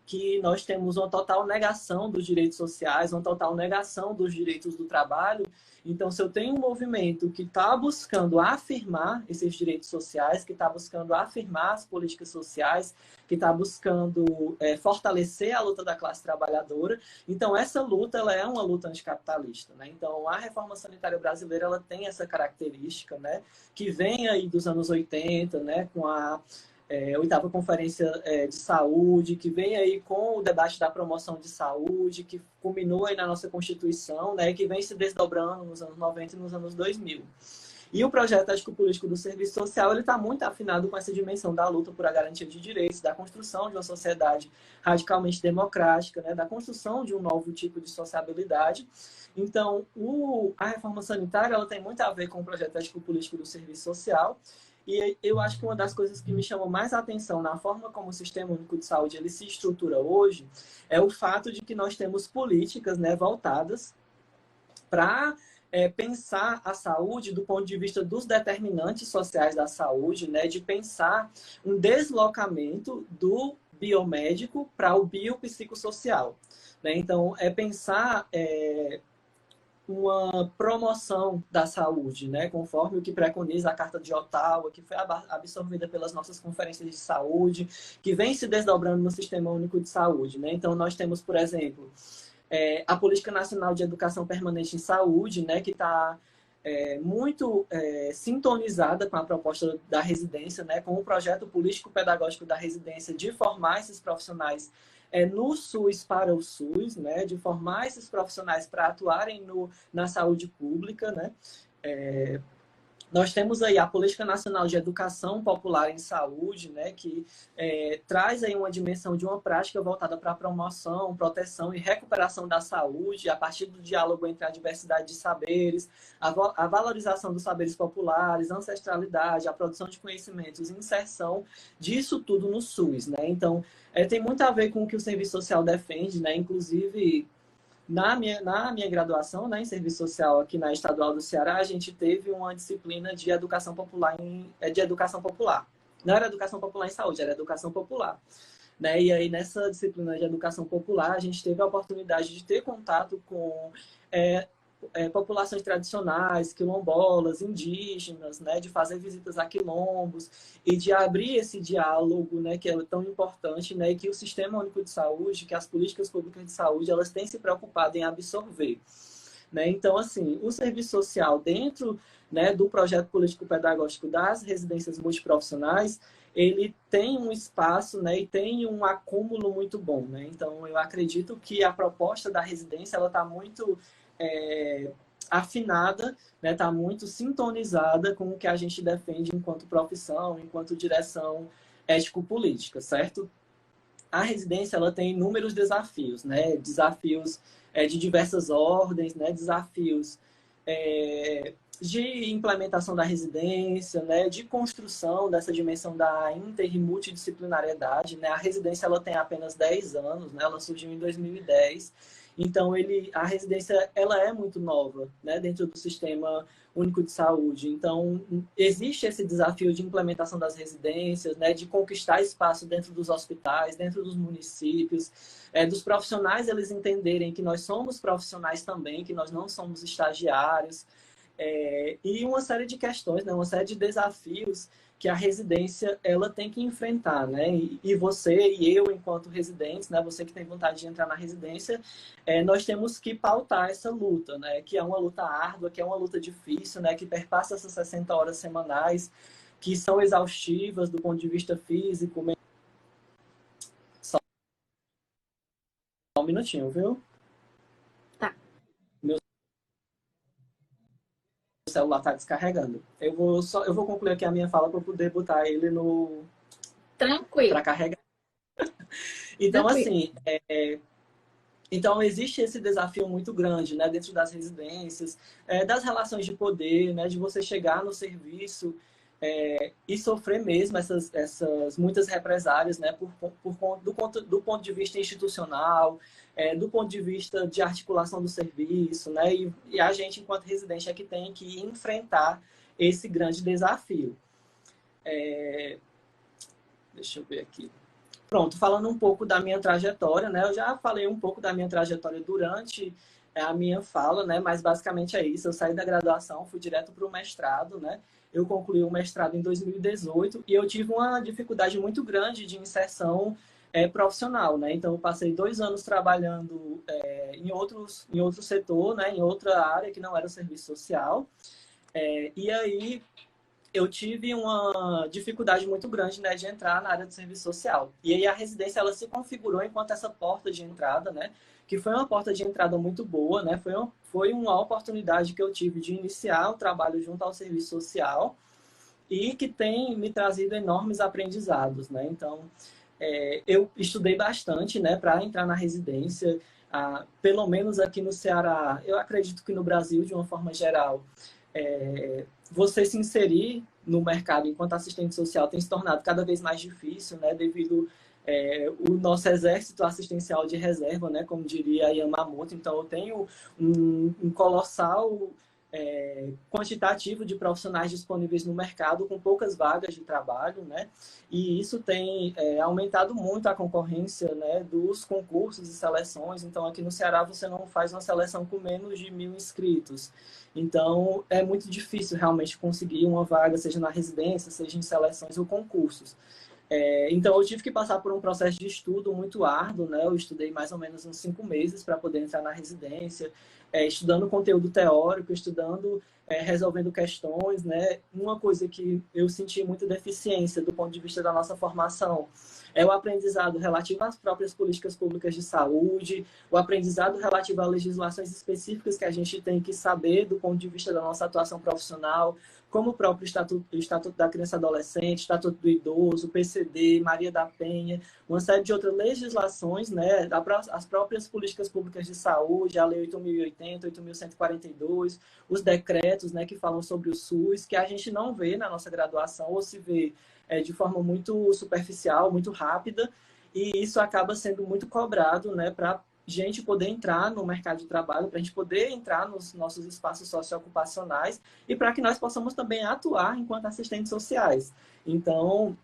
Que nós temos uma total negação dos direitos sociais, uma total negação dos direitos do trabalho. Então, se eu tenho um movimento que está buscando afirmar esses direitos sociais, que está buscando afirmar as políticas sociais, que está buscando fortalecer a luta da classe trabalhadora, então essa luta ela é uma luta anticapitalista, né? Então, a reforma sanitária brasileira ela tem essa característica, né? Que vem aí dos anos 80, né? Com 8ª Conferência de Saúde, que vem aí com o debate da promoção de saúde, que culminou aí na nossa Constituição, né, que vem se desdobrando nos anos 90 e nos anos 2000. E o projeto ético-político do serviço social ele está muito afinado com essa dimensão da luta por a garantia de direitos, da construção de uma sociedade radicalmente democrática, né, da construção de um novo tipo de sociabilidade. Então, a reforma sanitária ela tem muito a ver com o projeto ético-político do serviço social. E eu acho que uma das coisas que me chamou mais a atenção na forma como o Sistema Único de Saúde ele se estrutura hoje é o fato de que nós temos políticas, né, voltadas para pensar a saúde do ponto de vista dos determinantes sociais da saúde, né, de pensar um deslocamento do biomédico para o biopsicossocial. Né? Então, pensar uma promoção da saúde, né? Conforme o que preconiza a Carta de Ottawa, que foi absorvida pelas nossas conferências de saúde, que vem se desdobrando no Sistema Único de Saúde. Né? Então, nós temos, por exemplo, a Política Nacional de Educação Permanente em Saúde, né? Que está muito sintonizada com a proposta da residência, né? Com o projeto político-pedagógico da residência de formar esses profissionais no SUS para o SUS, né, de formar esses profissionais para atuarem na saúde pública, né. Nós temos aí a Política Nacional de Educação Popular em Saúde, né, que traz aí uma dimensão de uma prática voltada para a promoção, proteção e recuperação da saúde, a partir do diálogo entre a diversidade de saberes, a valorização dos saberes populares, a ancestralidade, a produção de conhecimentos, inserção disso tudo no SUS. Né? Então, tem muito a ver com o que o serviço social defende, né? Inclusive... Na minha graduação, né, em serviço social aqui na Estadual do Ceará, a gente teve uma disciplina de educação popular, de educação popular. Não era educação popular em saúde, era educação popular. Né? E aí, nessa disciplina de educação popular, a gente teve a oportunidade de ter contato com populações tradicionais, quilombolas, indígenas, né? De fazer visitas a quilombos e de abrir esse diálogo, né? Que é tão importante, né? E que o Sistema Único de Saúde, que as políticas públicas de saúde, elas têm se preocupado em absorver. Né? Então, assim, o serviço social dentro, né, do projeto político-pedagógico das residências multiprofissionais, ele tem um espaço, né, e tem um acúmulo muito bom. Né? Então, eu acredito que a proposta da residência ela está muito afinada, né, está muito sintonizada com o que a gente defende enquanto profissão, enquanto direção ético-política, certo? A residência ela tem inúmeros desafios, né? Desafios de diversas ordens, né? Desafios de implementação da residência, né? De construção dessa dimensão da inter e multidisciplinariedade. Né? A residência ela tem apenas 10 anos, né? Ela surgiu em 2010. Então, a residência ela é muito nova, né? Dentro do Sistema Único de Saúde. Então, existe esse desafio de implementação das residências, né? De conquistar espaço dentro dos hospitais, dentro dos municípios, dos profissionais eles entenderem que nós somos profissionais também, que nós não somos estagiários, e uma série de questões, né? Uma série de desafios que a residência ela tem que enfrentar, né? E você e eu, enquanto residentes, né? Você que tem vontade de entrar na residência, nós temos que pautar essa luta, né? Que é uma luta árdua, que é uma luta difícil, né? Que perpassa essas 60 horas semanais, que são exaustivas do ponto de vista físico. Só um minutinho, viu? Tá. Meu celular está descarregando. Eu vou concluir aqui a minha fala para poder botar ele Tranquilo. para carregar. Então, assim, então existe esse desafio muito grande, né, dentro das residências, das relações de poder, né, de você chegar no serviço e sofrer mesmo essas muitas represálias, né, do ponto de vista institucional, do ponto de vista de articulação do serviço, né, e a gente, enquanto residente, é que tem que enfrentar esse grande desafio. Deixa eu ver aqui. Pronto, falando um pouco da minha trajetória, né? Eu já falei um pouco da minha trajetória durante a minha fala, né? Mas basicamente é isso. Eu saí da graduação, fui direto para o mestrado, né? Eu concluí o mestrado em 2018 e eu tive uma dificuldade muito grande de inserção profissional, né? Então, eu passei 2 anos trabalhando em outro setor, né? Em outra área que não era o serviço social. E aí eu tive uma dificuldade muito grande, né, de entrar na área do serviço social. E aí a residência ela se configurou enquanto essa porta de entrada, né, que foi uma porta de entrada muito boa, né, foi uma oportunidade que eu tive de iniciar o trabalho junto ao serviço social e que tem me trazido enormes aprendizados, né. Então, eu estudei bastante, né, para entrar na residência. Pelo menos aqui no Ceará, eu acredito que no Brasil, de uma forma geral, você se inserir no mercado enquanto assistente social tem se tornado cada vez mais difícil, né, devido o nosso exército assistencial de reserva, né, como diria Yamamoto. Então, eu tenho um colossal quantitativo de profissionais disponíveis no mercado com poucas vagas de trabalho, né? E isso tem aumentado muito a concorrência, né, dos concursos e seleções. Então, aqui no Ceará, você não faz uma seleção com menos de 1.000 inscritos. Então, é muito difícil realmente conseguir uma vaga, seja na residência, seja em seleções ou concursos. Então, eu tive que passar por um processo de estudo muito árduo, né? Eu estudei mais ou menos uns 5 meses para poder entrar na residência, estudando conteúdo teórico, estudando, resolvendo questões, né? Uma coisa que eu senti muita deficiência do ponto de vista da nossa formação é o aprendizado relativo às próprias políticas públicas de saúde, o aprendizado relativo a legislações específicas que a gente tem que saber do ponto de vista da nossa atuação profissional, como o próprio Estatuto da Criança e Adolescente, Estatuto do Idoso, PCD, Maria da Penha, uma série de outras legislações, né, as próprias políticas públicas de saúde, a Lei 8.080, 8.142, os decretos, né, que falam sobre o SUS, que a gente não vê na nossa graduação, ou se vê de forma muito superficial, muito rápida, e isso acaba sendo muito cobrado, né, para gente poder entrar no mercado de trabalho, para a gente poder entrar nos nossos espaços socioocupacionais e para que nós possamos também atuar enquanto assistentes sociais. Então,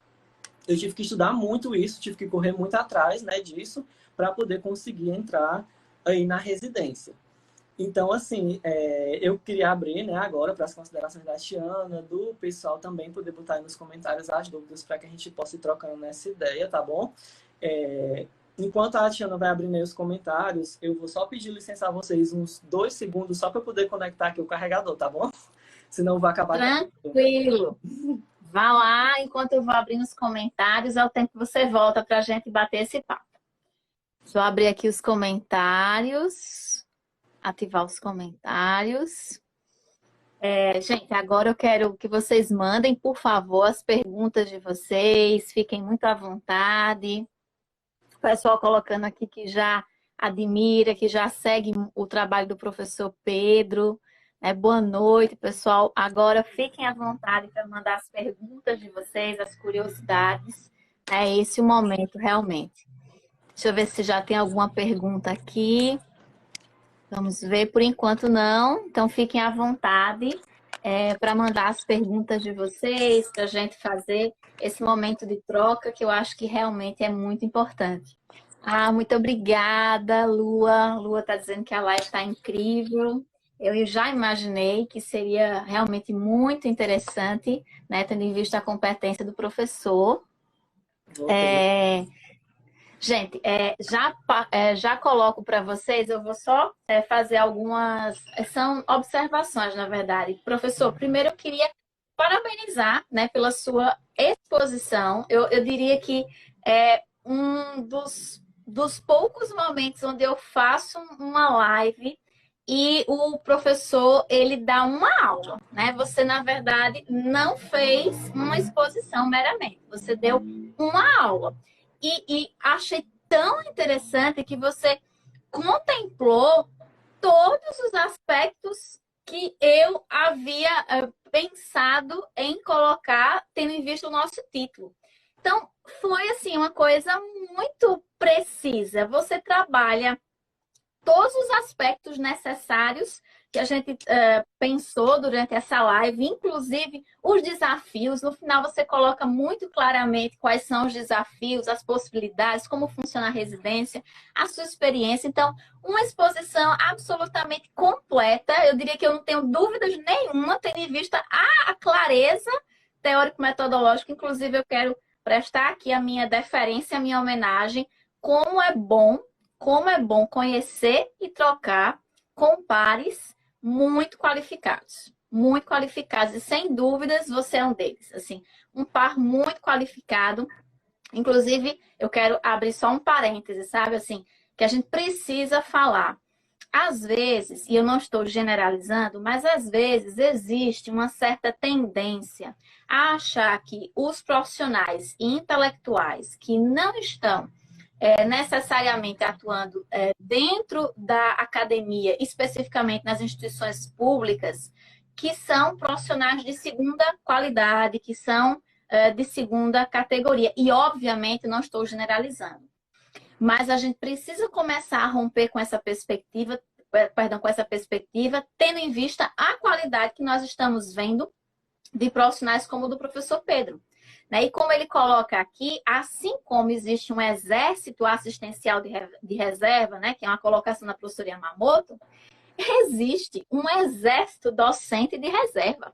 eu tive que estudar muito isso, tive que correr muito atrás, né, disso, para poder conseguir entrar aí na residência. Então, assim, eu queria abrir, né, agora para as considerações da Tiana, do pessoal também poder botar aí nos comentários as dúvidas para que a gente possa ir trocando nessa ideia, tá bom? Enquanto a Tiana vai abrindo aí os comentários, eu vou só pedir licença a vocês uns 2 segundos só para eu poder conectar aqui o carregador, tá bom? Senão vai acabar... Tranquilo. Vá lá, enquanto eu vou abrindo os comentários, é o tempo que você volta para a gente bater esse papo. Deixa eu abrir aqui os comentários. Ativar os comentários. Gente, agora eu quero que vocês mandem, por favor, as perguntas de vocês. Fiquem muito à vontade. O pessoal colocando aqui que já admira, que já segue o trabalho do professor Pedro. Boa noite, pessoal. Agora fiquem à vontade para mandar as perguntas de vocês, as curiosidades. É esse o momento, realmente. Deixa eu ver se já tem alguma pergunta aqui. Vamos ver, por enquanto não. Então fiquem à vontade para mandar as perguntas de vocês, para a gente fazer esse momento de troca, que eu acho que realmente é muito importante. Muito obrigada, Lua. Lua está dizendo que a live está incrível. Eu já imaginei que seria realmente muito interessante, né, tendo em vista a competência do professor. Gente, já coloco para vocês, eu vou só fazer algumas... São observações, na verdade. Professor, primeiro eu queria parabenizar, né, pela sua exposição. Eu diria que é um dos poucos momentos onde eu faço uma live e o professor, ele dá uma aula, né? Você, na verdade, não fez uma exposição meramente. Você deu uma aula. E achei tão interessante que você contemplou todos os aspectos que eu havia pensado em colocar, tendo em vista o nosso título. Então, foi assim uma coisa muito precisa. Você trabalha todos os aspectos necessários que a gente pensou durante essa live, inclusive os desafios. No final você coloca muito claramente quais são os desafios, as possibilidades, como funciona a residência, a sua experiência. Então, uma exposição absolutamente completa. Eu diria que eu não tenho dúvidas nenhuma, tendo em vista a clareza teórico-metodológica. Inclusive, eu quero prestar aqui a minha deferência, a minha homenagem. Como é bom conhecer e trocar com pares muito qualificados. muito qualificados, e sem dúvidas você é um deles. Assim, um par muito qualificado. Inclusive, eu quero abrir só um parêntese, sabe? Assim, que a gente precisa falar. Às vezes, e eu não estou generalizando, mas às vezes existe uma certa tendência a achar que os profissionais e intelectuais que não estão necessariamente atuando dentro da academia, especificamente nas instituições públicas, que são profissionais de segunda qualidade, que são de segunda categoria. E, obviamente, não estou generalizando. Mas a gente precisa começar a romper com essa perspectiva, tendo em vista a qualidade que nós estamos vendo de profissionais como o do professor Pedro. Né? E como ele coloca aqui, assim como existe um exército assistencial de reserva, né, que é uma colocação da professora Yamamoto, existe um exército docente de reserva.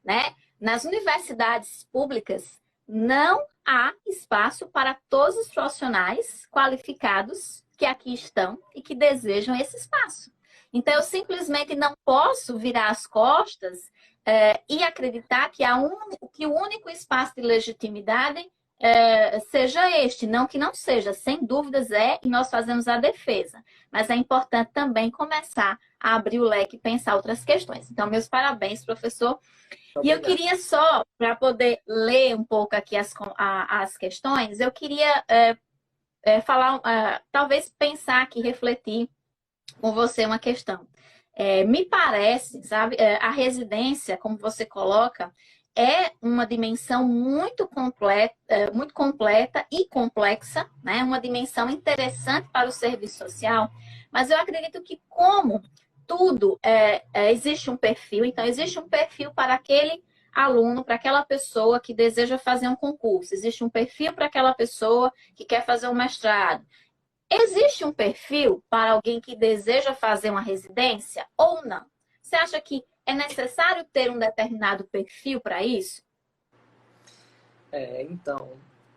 Né? Nas universidades públicas, não há espaço para todos os profissionais qualificados que aqui estão e que desejam esse espaço. Então, eu simplesmente não posso virar as costas e acreditar que o único espaço de legitimidade seja este. Não que não seja, sem dúvidas é, e nós fazemos a defesa. Mas é importante também começar a abrir o leque e pensar outras questões. Então, meus parabéns, professor. E eu queria só, para poder ler um pouco aqui as questões, eu queria falar, talvez pensar aqui, refletir com você uma questão. Me parece, sabe, a residência, como você coloca, é uma dimensão muito completa e complexa, né? Uma dimensão interessante para o serviço social, mas eu acredito que como tudo existe um perfil, então existe um perfil para aquele aluno, para aquela pessoa que deseja fazer um concurso, existe um perfil para aquela pessoa que quer fazer um mestrado. Existe um perfil para alguém que deseja fazer uma residência ou não? Você acha que é necessário ter um determinado perfil para isso? Então,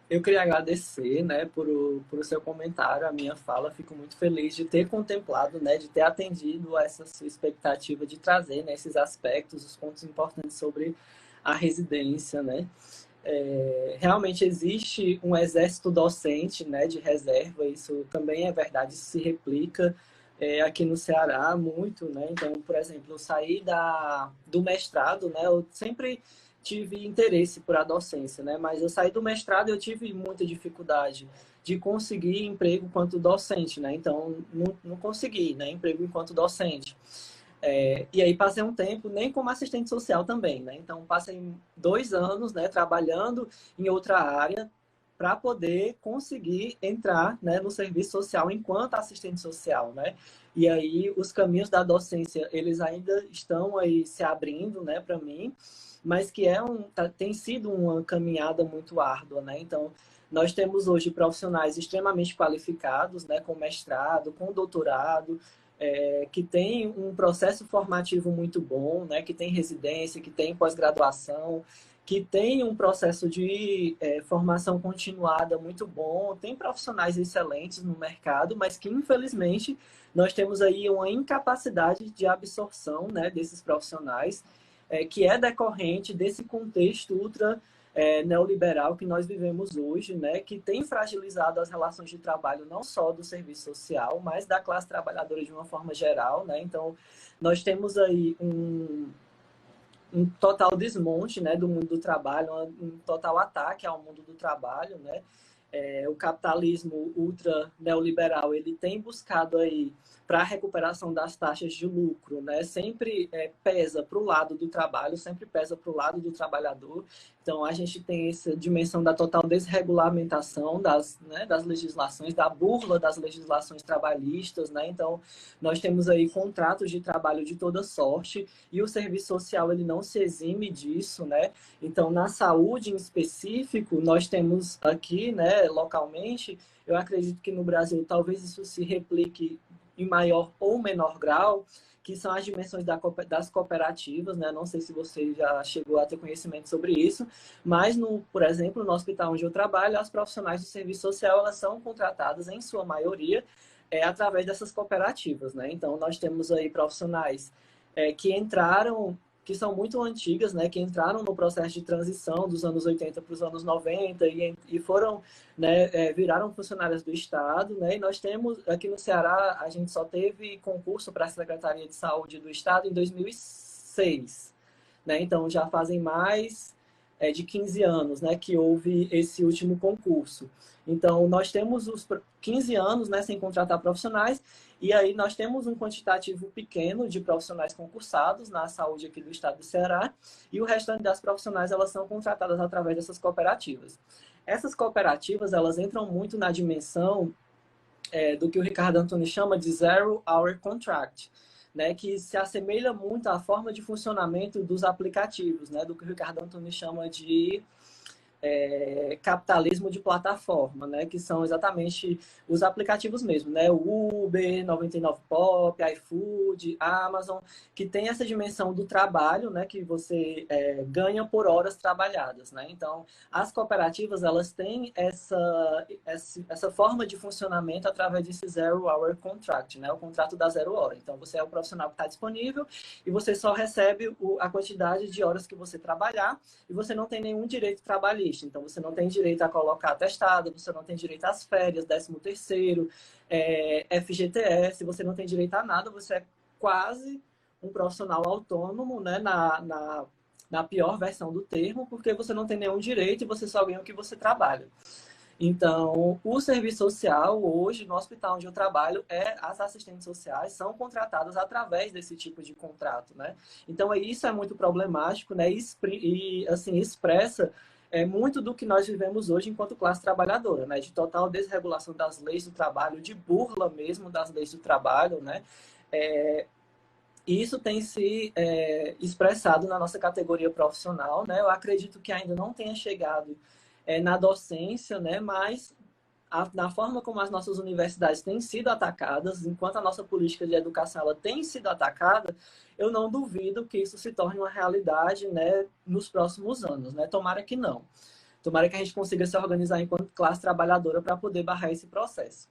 eu queria agradecer, né, por o seu comentário, a minha fala. Fico muito feliz de ter contemplado, né, de ter atendido a essa sua expectativa de trazer, né, esses aspectos, os pontos importantes sobre a residência, né. Realmente existe um exército docente, né, de reserva, isso também é verdade, isso se replica aqui no Ceará muito, né. Então, por exemplo, eu saí do mestrado, né, eu sempre tive interesse por a docência, né, mas eu saí do mestrado e eu tive muita dificuldade de conseguir emprego enquanto docente, né, então não consegui, né, emprego enquanto docente. E aí passei um tempo nem como assistente social também, né? Então passei 2 anos, né, trabalhando em outra área para poder conseguir entrar, né, no serviço social enquanto assistente social, né? E aí os caminhos da docência eles ainda estão aí se abrindo, né, para mim, mas que tem sido uma caminhada muito árdua, né? Então nós temos hoje profissionais extremamente qualificados, né, com mestrado, com doutorado, que tem um processo formativo muito bom, né, que tem residência, que tem pós-graduação, que tem um processo de formação continuada muito bom, tem profissionais excelentes no mercado, mas que infelizmente nós temos aí uma incapacidade de absorção, né, desses profissionais, que é decorrente desse contexto ultra neoliberal que nós vivemos hoje, né, que tem fragilizado as relações de trabalho não só do serviço social, mas da classe trabalhadora de uma forma geral, né? Então, nós temos aí um total desmonte, né, do mundo do trabalho, um total ataque ao mundo do trabalho, né? O capitalismo ultra neoliberal ele tem buscado aí para a recuperação das taxas de lucro, né? Sempre pesa para o lado do trabalho, sempre pesa para o lado do trabalhador. Então a gente tem essa dimensão da total desregulamentação das legislações, da burla das legislações trabalhistas, né? Então nós temos aí contratos de trabalho de toda sorte e o serviço social ele não se exime disso, né? Então na saúde em específico nós temos aqui, né, localmente, eu acredito que no Brasil talvez isso se replique em maior ou menor grau, que são as dimensões das cooperativas, né? Não sei se você já chegou a ter conhecimento sobre isso, mas, por exemplo, no hospital onde eu trabalho, as profissionais do serviço social, elas são contratadas, em sua maioria, através dessas cooperativas, né? Então, nós temos aí profissionais que entraram que são muito antigas, né, que entraram no processo de transição dos anos 80 para os anos 90 e foram, né, viraram funcionárias do Estado, né, e nós temos, aqui no Ceará, a gente só teve concurso para a Secretaria de Saúde do Estado em 2006, né, então já fazem mais de 15 anos, né, que houve esse último concurso. Então, nós temos os 15 anos, né, sem contratar profissionais, e aí nós temos um quantitativo pequeno de profissionais concursados na saúde aqui do estado do Ceará, e o restante das profissionais, elas são contratadas através dessas cooperativas. Essas cooperativas, elas entram muito na dimensão do que o Ricardo Antônio chama de Zero Hour Contract, né, que se assemelha muito à forma de funcionamento dos aplicativos, né, do que o Ricardo Antônio chama de capitalismo de plataforma, né? Que são exatamente os aplicativos mesmo, né? O Uber, 99 Pop, iFood, Amazon, que tem essa dimensão do trabalho, né? Que você ganha por horas trabalhadas, né? Então, as cooperativas, elas têm essa forma de funcionamento através desse Zero Hour Contract, né? O contrato da 0 hora. Então, você é o profissional que está disponível e você só recebe a quantidade de horas que você trabalhar e você não tem nenhum direito trabalhista. Então, você não tem direito a colocar atestado, você não tem direito às férias, 13º, FGTS, você não tem direito a nada, você é quase um profissional autônomo, né, na pior versão do termo, porque você não tem nenhum direito e você só ganha o que você trabalha. Então, o serviço social, hoje, no hospital onde eu trabalho, as assistentes sociais são contratadas através desse tipo de contrato, né? Então, isso é muito problemático, né? E assim, expressa muito do que nós vivemos hoje enquanto classe trabalhadora, né? De total desregulação das leis do trabalho, de burla mesmo das leis do trabalho, né? E isso tem se expressado na nossa categoria profissional, né? Eu acredito que ainda não tenha chegado na docência, né? Mas na forma como as nossas universidades têm sido atacadas, enquanto a nossa política de educação ela tem sido atacada, eu não duvido que isso se torne uma realidade, né, nos próximos anos, né? Tomara que não. Tomara que a gente consiga se organizar enquanto classe trabalhadora para poder barrar esse processo.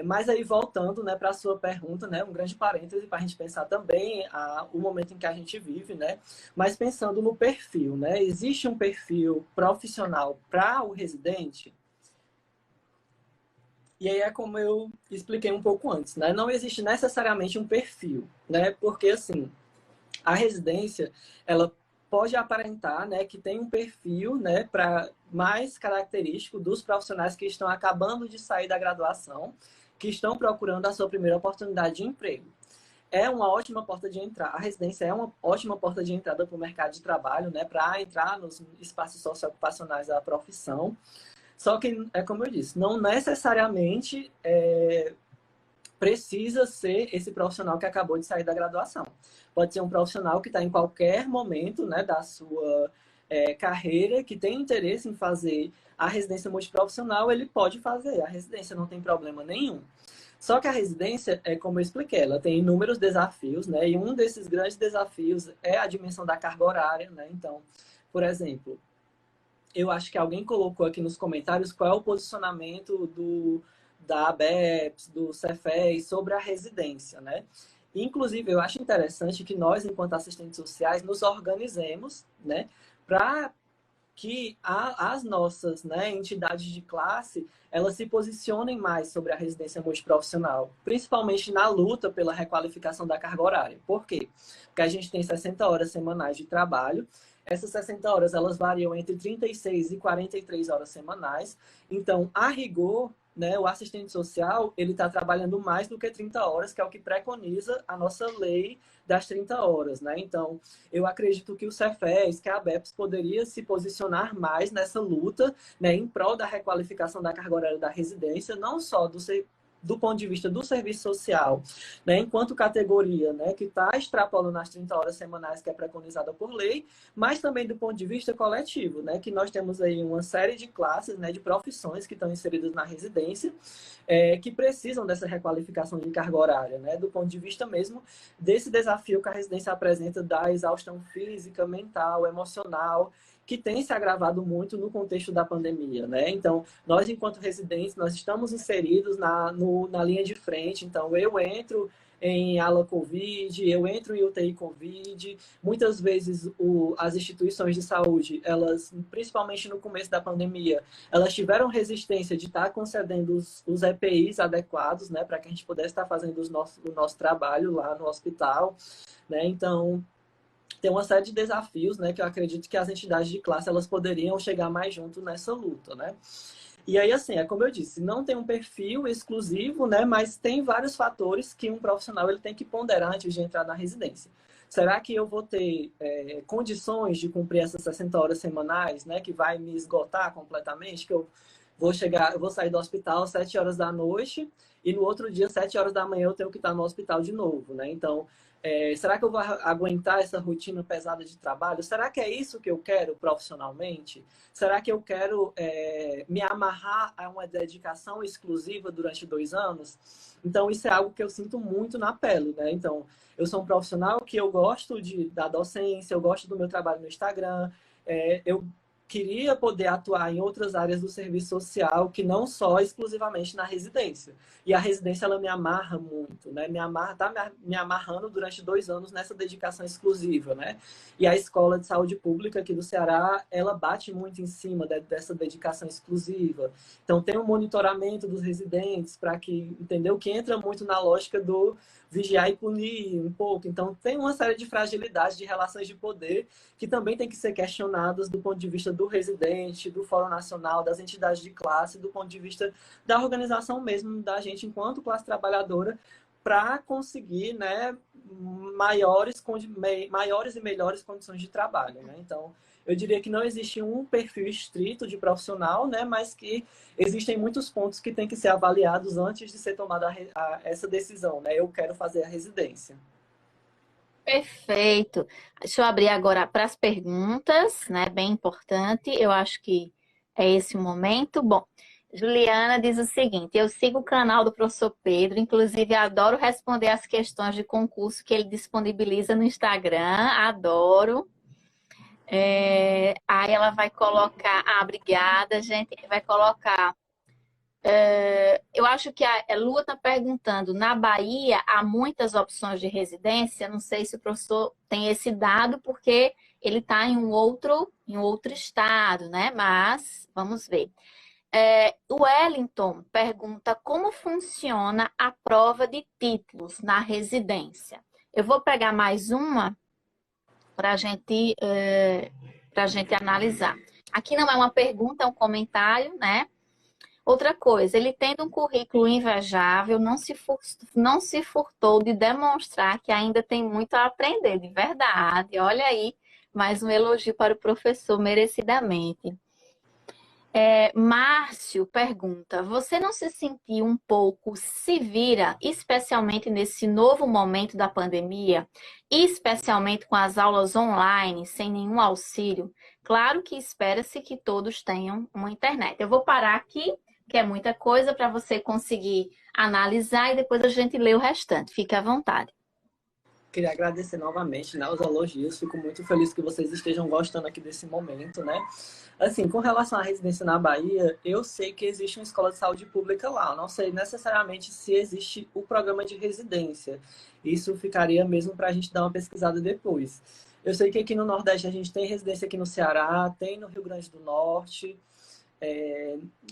Mas aí, voltando, né, para a sua pergunta, né, um grande parêntese para a gente pensar também o momento em que a gente vive, né, mas pensando no perfil, né, existe um perfil profissional para o residente? E aí é como eu expliquei um pouco antes, né, não existe necessariamente um perfil, né, porque, assim, a residência, ela pode aparentar, né, que tem um perfil, né, mais característico dos profissionais que estão acabando de sair da graduação, que estão procurando a sua primeira oportunidade de emprego. É uma ótima porta de entrada. A residência é uma ótima porta de entrada para o mercado de trabalho, né, para entrar nos espaços socioocupacionais da profissão. Só que, como eu disse, não necessariamente precisa ser esse profissional que acabou de sair da graduação. Pode ser um profissional que está em qualquer momento, né, da sua carreira, que tem interesse em fazer a residência multiprofissional, ele pode fazer. A residência não tem problema nenhum. Só que a residência, como eu expliquei, ela tem inúmeros desafios, né? E um desses grandes desafios é a dimensão da carga horária, né? Então, por exemplo, eu acho que alguém colocou aqui nos comentários qual é o posicionamento da ABEPS, do Cefes sobre a residência, né? Inclusive, eu acho interessante que nós, enquanto assistentes sociais, nos organizemos, né, para que as nossas, né, entidades de classe, elas se posicionem mais sobre a residência multiprofissional, principalmente na luta pela requalificação da carga horária. Por quê? Porque a gente tem 60 horas semanais de trabalho. Essas 60 horas, elas variam entre 36 e 43 horas semanais. Então, a rigor, né, o assistente social, ele está trabalhando mais do que 30 horas, que é o que preconiza a nossa lei das 30 horas, né? Então, eu acredito que o Cefes, que a ABEPS poderia se posicionar mais nessa luta, né, em prol da requalificação da carga horária da residência, não só do ponto de vista do serviço social, né, enquanto categoria, né, que está extrapolando as 30 horas semanais que é preconizada por lei, mas também do ponto de vista coletivo, né, que nós temos aí uma série de classes, né, de profissões que estão inseridas na residência, que precisam dessa requalificação de carga horária, né, do ponto de vista mesmo desse desafio que a residência apresenta da exaustão física, mental, emocional, que tem se agravado muito no contexto da pandemia, né? Então, nós, enquanto residentes, nós estamos inseridos na linha de frente. Então, eu entro em ala Covid, eu entro em UTI Covid. Muitas vezes as instituições de saúde, elas, principalmente no começo da pandemia, elas tiveram resistência de estar concedendo os EPIs adequados, né, para que a gente pudesse estar fazendo o nosso trabalho lá no hospital, né? Então, tem uma série de desafios, né, que eu acredito que as entidades de classe elas poderiam chegar mais junto nessa luta, né? E aí, assim, é como eu disse, não tem um perfil exclusivo, né, mas tem vários fatores que um profissional ele tem que ponderar antes de entrar na residência. Será que eu vou ter condições de cumprir essas 60 horas semanais, né, que vai me esgotar completamente, que eu vou sair do hospital às 7 horas da noite e no outro dia, 7 horas da manhã, eu tenho que estar no hospital de novo, né? Então, será que eu vou aguentar essa rotina pesada de trabalho? Será que é isso que eu quero profissionalmente? Será que eu quero me amarrar a uma dedicação exclusiva durante 2 anos? Então, isso é algo que eu sinto muito na pele, né? Então, eu sou um profissional que eu gosto da docência, eu gosto do meu trabalho no Instagram, eu queria poder atuar em outras áreas do serviço social que não só exclusivamente na residência. E a residência, ela me amarra muito, né? Tá me amarrando durante 2 anos nessa dedicação exclusiva, né? E a Escola de Saúde Pública aqui do Ceará, ela bate muito em cima dessa dedicação exclusiva. Então, tem um monitoramento dos residentes para que, entendeu? Que entra muito na lógica do vigiar e punir um pouco. Então, tem uma série de fragilidades de relações de poder que também tem que ser questionadas do ponto de vista do residente, do Fórum Nacional, das entidades de classe, do ponto de vista da organização mesmo da gente enquanto classe trabalhadora, para conseguir, né, maiores e melhores condições de trabalho, né? Então, eu diria que não existe um perfil estrito de profissional, né, mas que existem muitos pontos que têm que ser avaliados antes de ser tomada essa decisão, né? Eu quero fazer a residência. Perfeito. Deixa eu abrir agora para as perguntas, né? Bem importante. Eu acho que é esse o momento. Bom, Juliana diz o seguinte: eu sigo o canal do professor Pedro, inclusive adoro responder as questões de concurso que ele disponibiliza no Instagram. Adoro. Aí ela vai colocar, obrigada, gente. Vai colocar. Eu acho que a Lua está perguntando, na Bahia há muitas opções de residência, não sei se o professor tem esse dado, porque ele está em outro estado, né? Mas vamos ver. O Wellington pergunta como funciona a prova de títulos na residência. Eu vou pegar mais uma para a gente analisar. Aqui não é uma pergunta, é um comentário, né? Outra coisa, ele tendo um currículo invejável, não se furtou de demonstrar que ainda tem muito a aprender, de verdade. Olha aí, mais um elogio para o professor, merecidamente. Márcio pergunta: você não se sentiu um pouco se vira, especialmente nesse novo momento da pandemia, especialmente com as aulas online, sem nenhum auxílio? Claro que espera-se que todos tenham uma internet. Eu vou parar aqui, que é muita coisa para você conseguir analisar e depois a gente lê o restante. Fique à vontade. Queria agradecer novamente, né, os elogios. Fico muito feliz que vocês estejam gostando aqui desse momento, né? Assim, com relação à residência na Bahia, eu sei que existe uma escola de saúde pública lá. Eu não sei necessariamente se existe o programa de residência. Isso ficaria mesmo para a gente dar uma pesquisada depois. Eu sei que aqui no Nordeste a gente tem residência aqui no Ceará, tem no Rio Grande do Norte.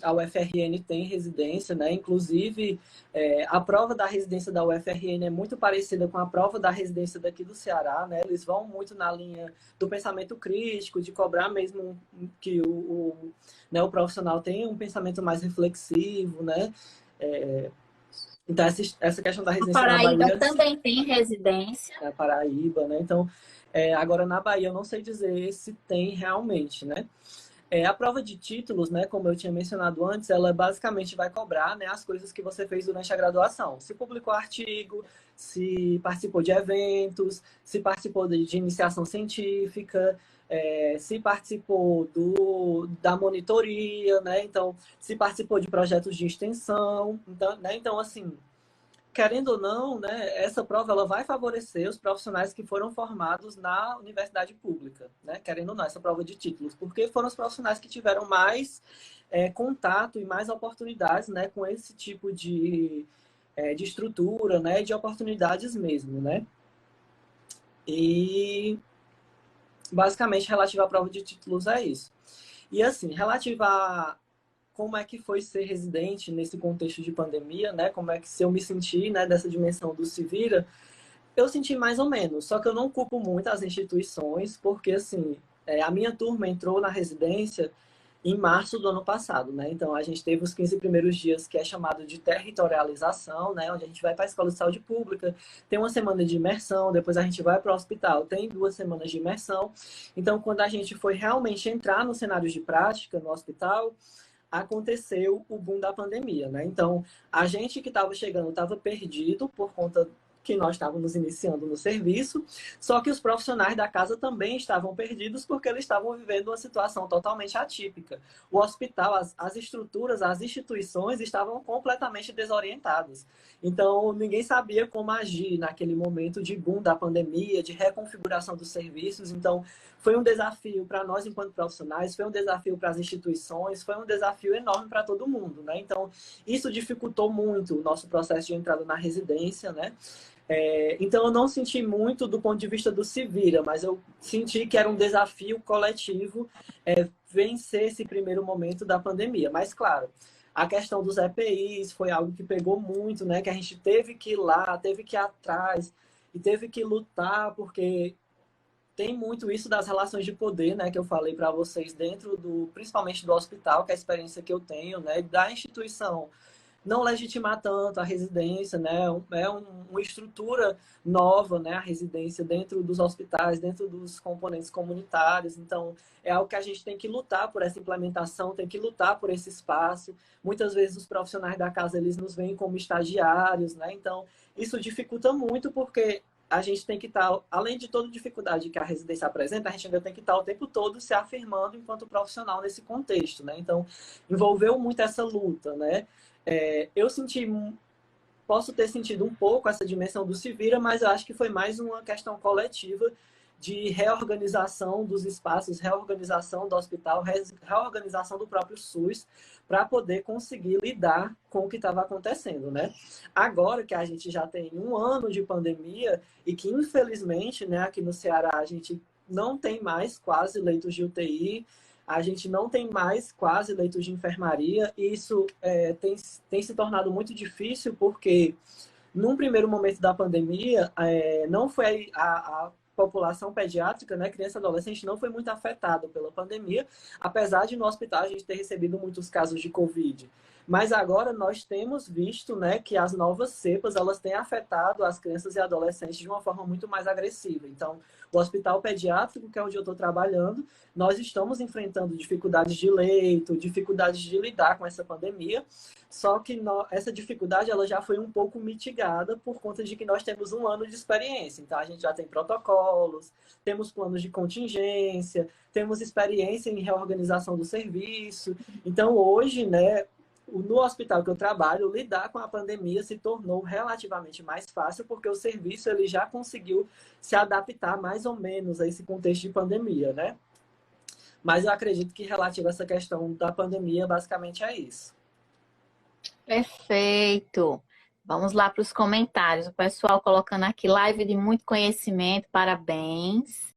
A UFRN tem residência, né? Inclusive, a prova da residência da UFRN é muito parecida com a prova da residência daqui do Ceará, né? Eles vão muito na linha do pensamento crítico, de cobrar mesmo que né, o profissional tenha um pensamento mais reflexivo, né? Então, essa questão da A residência na Paraíba Bahia, também tem residência. é a Paraíba, né? Então, agora na Bahia eu não sei dizer se tem realmente, né? A prova de títulos, né, como eu tinha mencionado antes, ela basicamente vai cobrar, né, as coisas que você fez durante a graduação. Se publicou artigo, se participou de eventos, se participou de iniciação científica, se participou da monitoria, né, então, se participou de projetos de extensão. Então, né, então assim, querendo ou não, né, essa prova ela vai favorecer os profissionais que foram formados na universidade pública, né, querendo ou não, essa prova de títulos, porque foram os profissionais que tiveram mais contato e mais oportunidades, né, com esse tipo de estrutura, né, de oportunidades mesmo, né? E basicamente relativa à prova de títulos é isso. E assim, relativa a como é que foi ser residente nesse contexto de pandemia, né? Como é que se eu me senti, né, dessa dimensão do se vira, eu senti mais ou menos, só que eu não culpo muito as instituições, porque assim, a minha turma entrou na residência em março do ano passado, né? Então a gente teve os 15 primeiros dias que é chamado de territorialização, né? Onde a gente vai para a escola de saúde pública, tem uma semana de imersão, depois a gente vai para o hospital, tem 2 semanas de imersão. Então quando a gente foi realmente entrar no cenário de prática no hospital, aconteceu o boom da pandemia, né? Então, a gente que estava chegando estava perdido por conta que nós estávamos iniciando no serviço, só que os profissionais da casa também estavam perdidos porque eles estavam vivendo uma situação totalmente atípica. O hospital, as estruturas, as instituições estavam completamente desorientadas. Então, ninguém sabia como agir naquele momento de boom da pandemia, de reconfiguração dos serviços. Então, foi um desafio para nós enquanto profissionais, foi um desafio para as instituições, foi um desafio enorme para todo mundo, né? Então, isso dificultou muito o nosso processo de entrada na residência, né? Então, eu não senti muito do ponto de vista do se vira, mas eu senti que era um desafio coletivo vencer esse primeiro momento da pandemia. Mas, claro, a questão dos EPIs foi algo que pegou muito, né? Que a gente teve que ir lá, teve que ir atrás e teve que lutar, porque tem muito isso das relações de poder, né, que eu falei para vocês dentro principalmente do hospital, que é a experiência que eu tenho, né, da instituição não legitimar tanto a residência, né, uma estrutura nova, né, a residência dentro dos hospitais, dentro dos componentes comunitários. Então, é algo que a gente tem que lutar por essa implementação, tem que lutar por esse espaço. Muitas vezes os profissionais da casa, eles nos veem como estagiários, né, então isso dificulta muito porque a gente tem que estar, além de toda dificuldade que a residência apresenta, a gente ainda tem que estar o tempo todo se afirmando enquanto profissional nesse contexto, né? Então, envolveu muito essa luta, né? Eu senti, posso ter sentido um pouco essa dimensão do se vira, mas eu acho que foi mais uma questão coletiva de reorganização dos espaços, reorganização do hospital, reorganização do próprio SUS, para poder conseguir lidar com o que estava acontecendo, né? Agora que a gente já tem um ano de pandemia e que, infelizmente, né, aqui no Ceará, a gente não tem mais quase leitos de UTI, a gente não tem mais quase leitos de enfermaria, e isso tem se tornado muito difícil porque, num primeiro momento da pandemia, não foi a população pediátrica, né, criança e adolescente, não foi muito afetada pela pandemia, apesar de no hospital a gente ter recebido muitos casos de Covid. Mas agora nós temos visto, né, que as novas cepas elas têm afetado as crianças e adolescentes de uma forma muito mais agressiva. Então, o hospital pediátrico, que é onde eu estou trabalhando, nós estamos enfrentando dificuldades de leito, dificuldades de lidar com essa pandemia. Só que essa dificuldade ela já foi um pouco mitigada por conta de que nós temos um ano de experiência. Então, a gente já tem protocolos, temos planos de contingência, temos experiência em reorganização do serviço. Então, hoje, né, no hospital que eu trabalho, lidar com a pandemia se tornou relativamente mais fácil, porque o serviço ele já conseguiu se adaptar mais ou menos a esse contexto de pandemia, né? Mas eu acredito que relativo a essa questão da pandemia, basicamente é isso. Perfeito. Vamos lá para os comentários. O pessoal colocando aqui live de muito conhecimento, parabéns.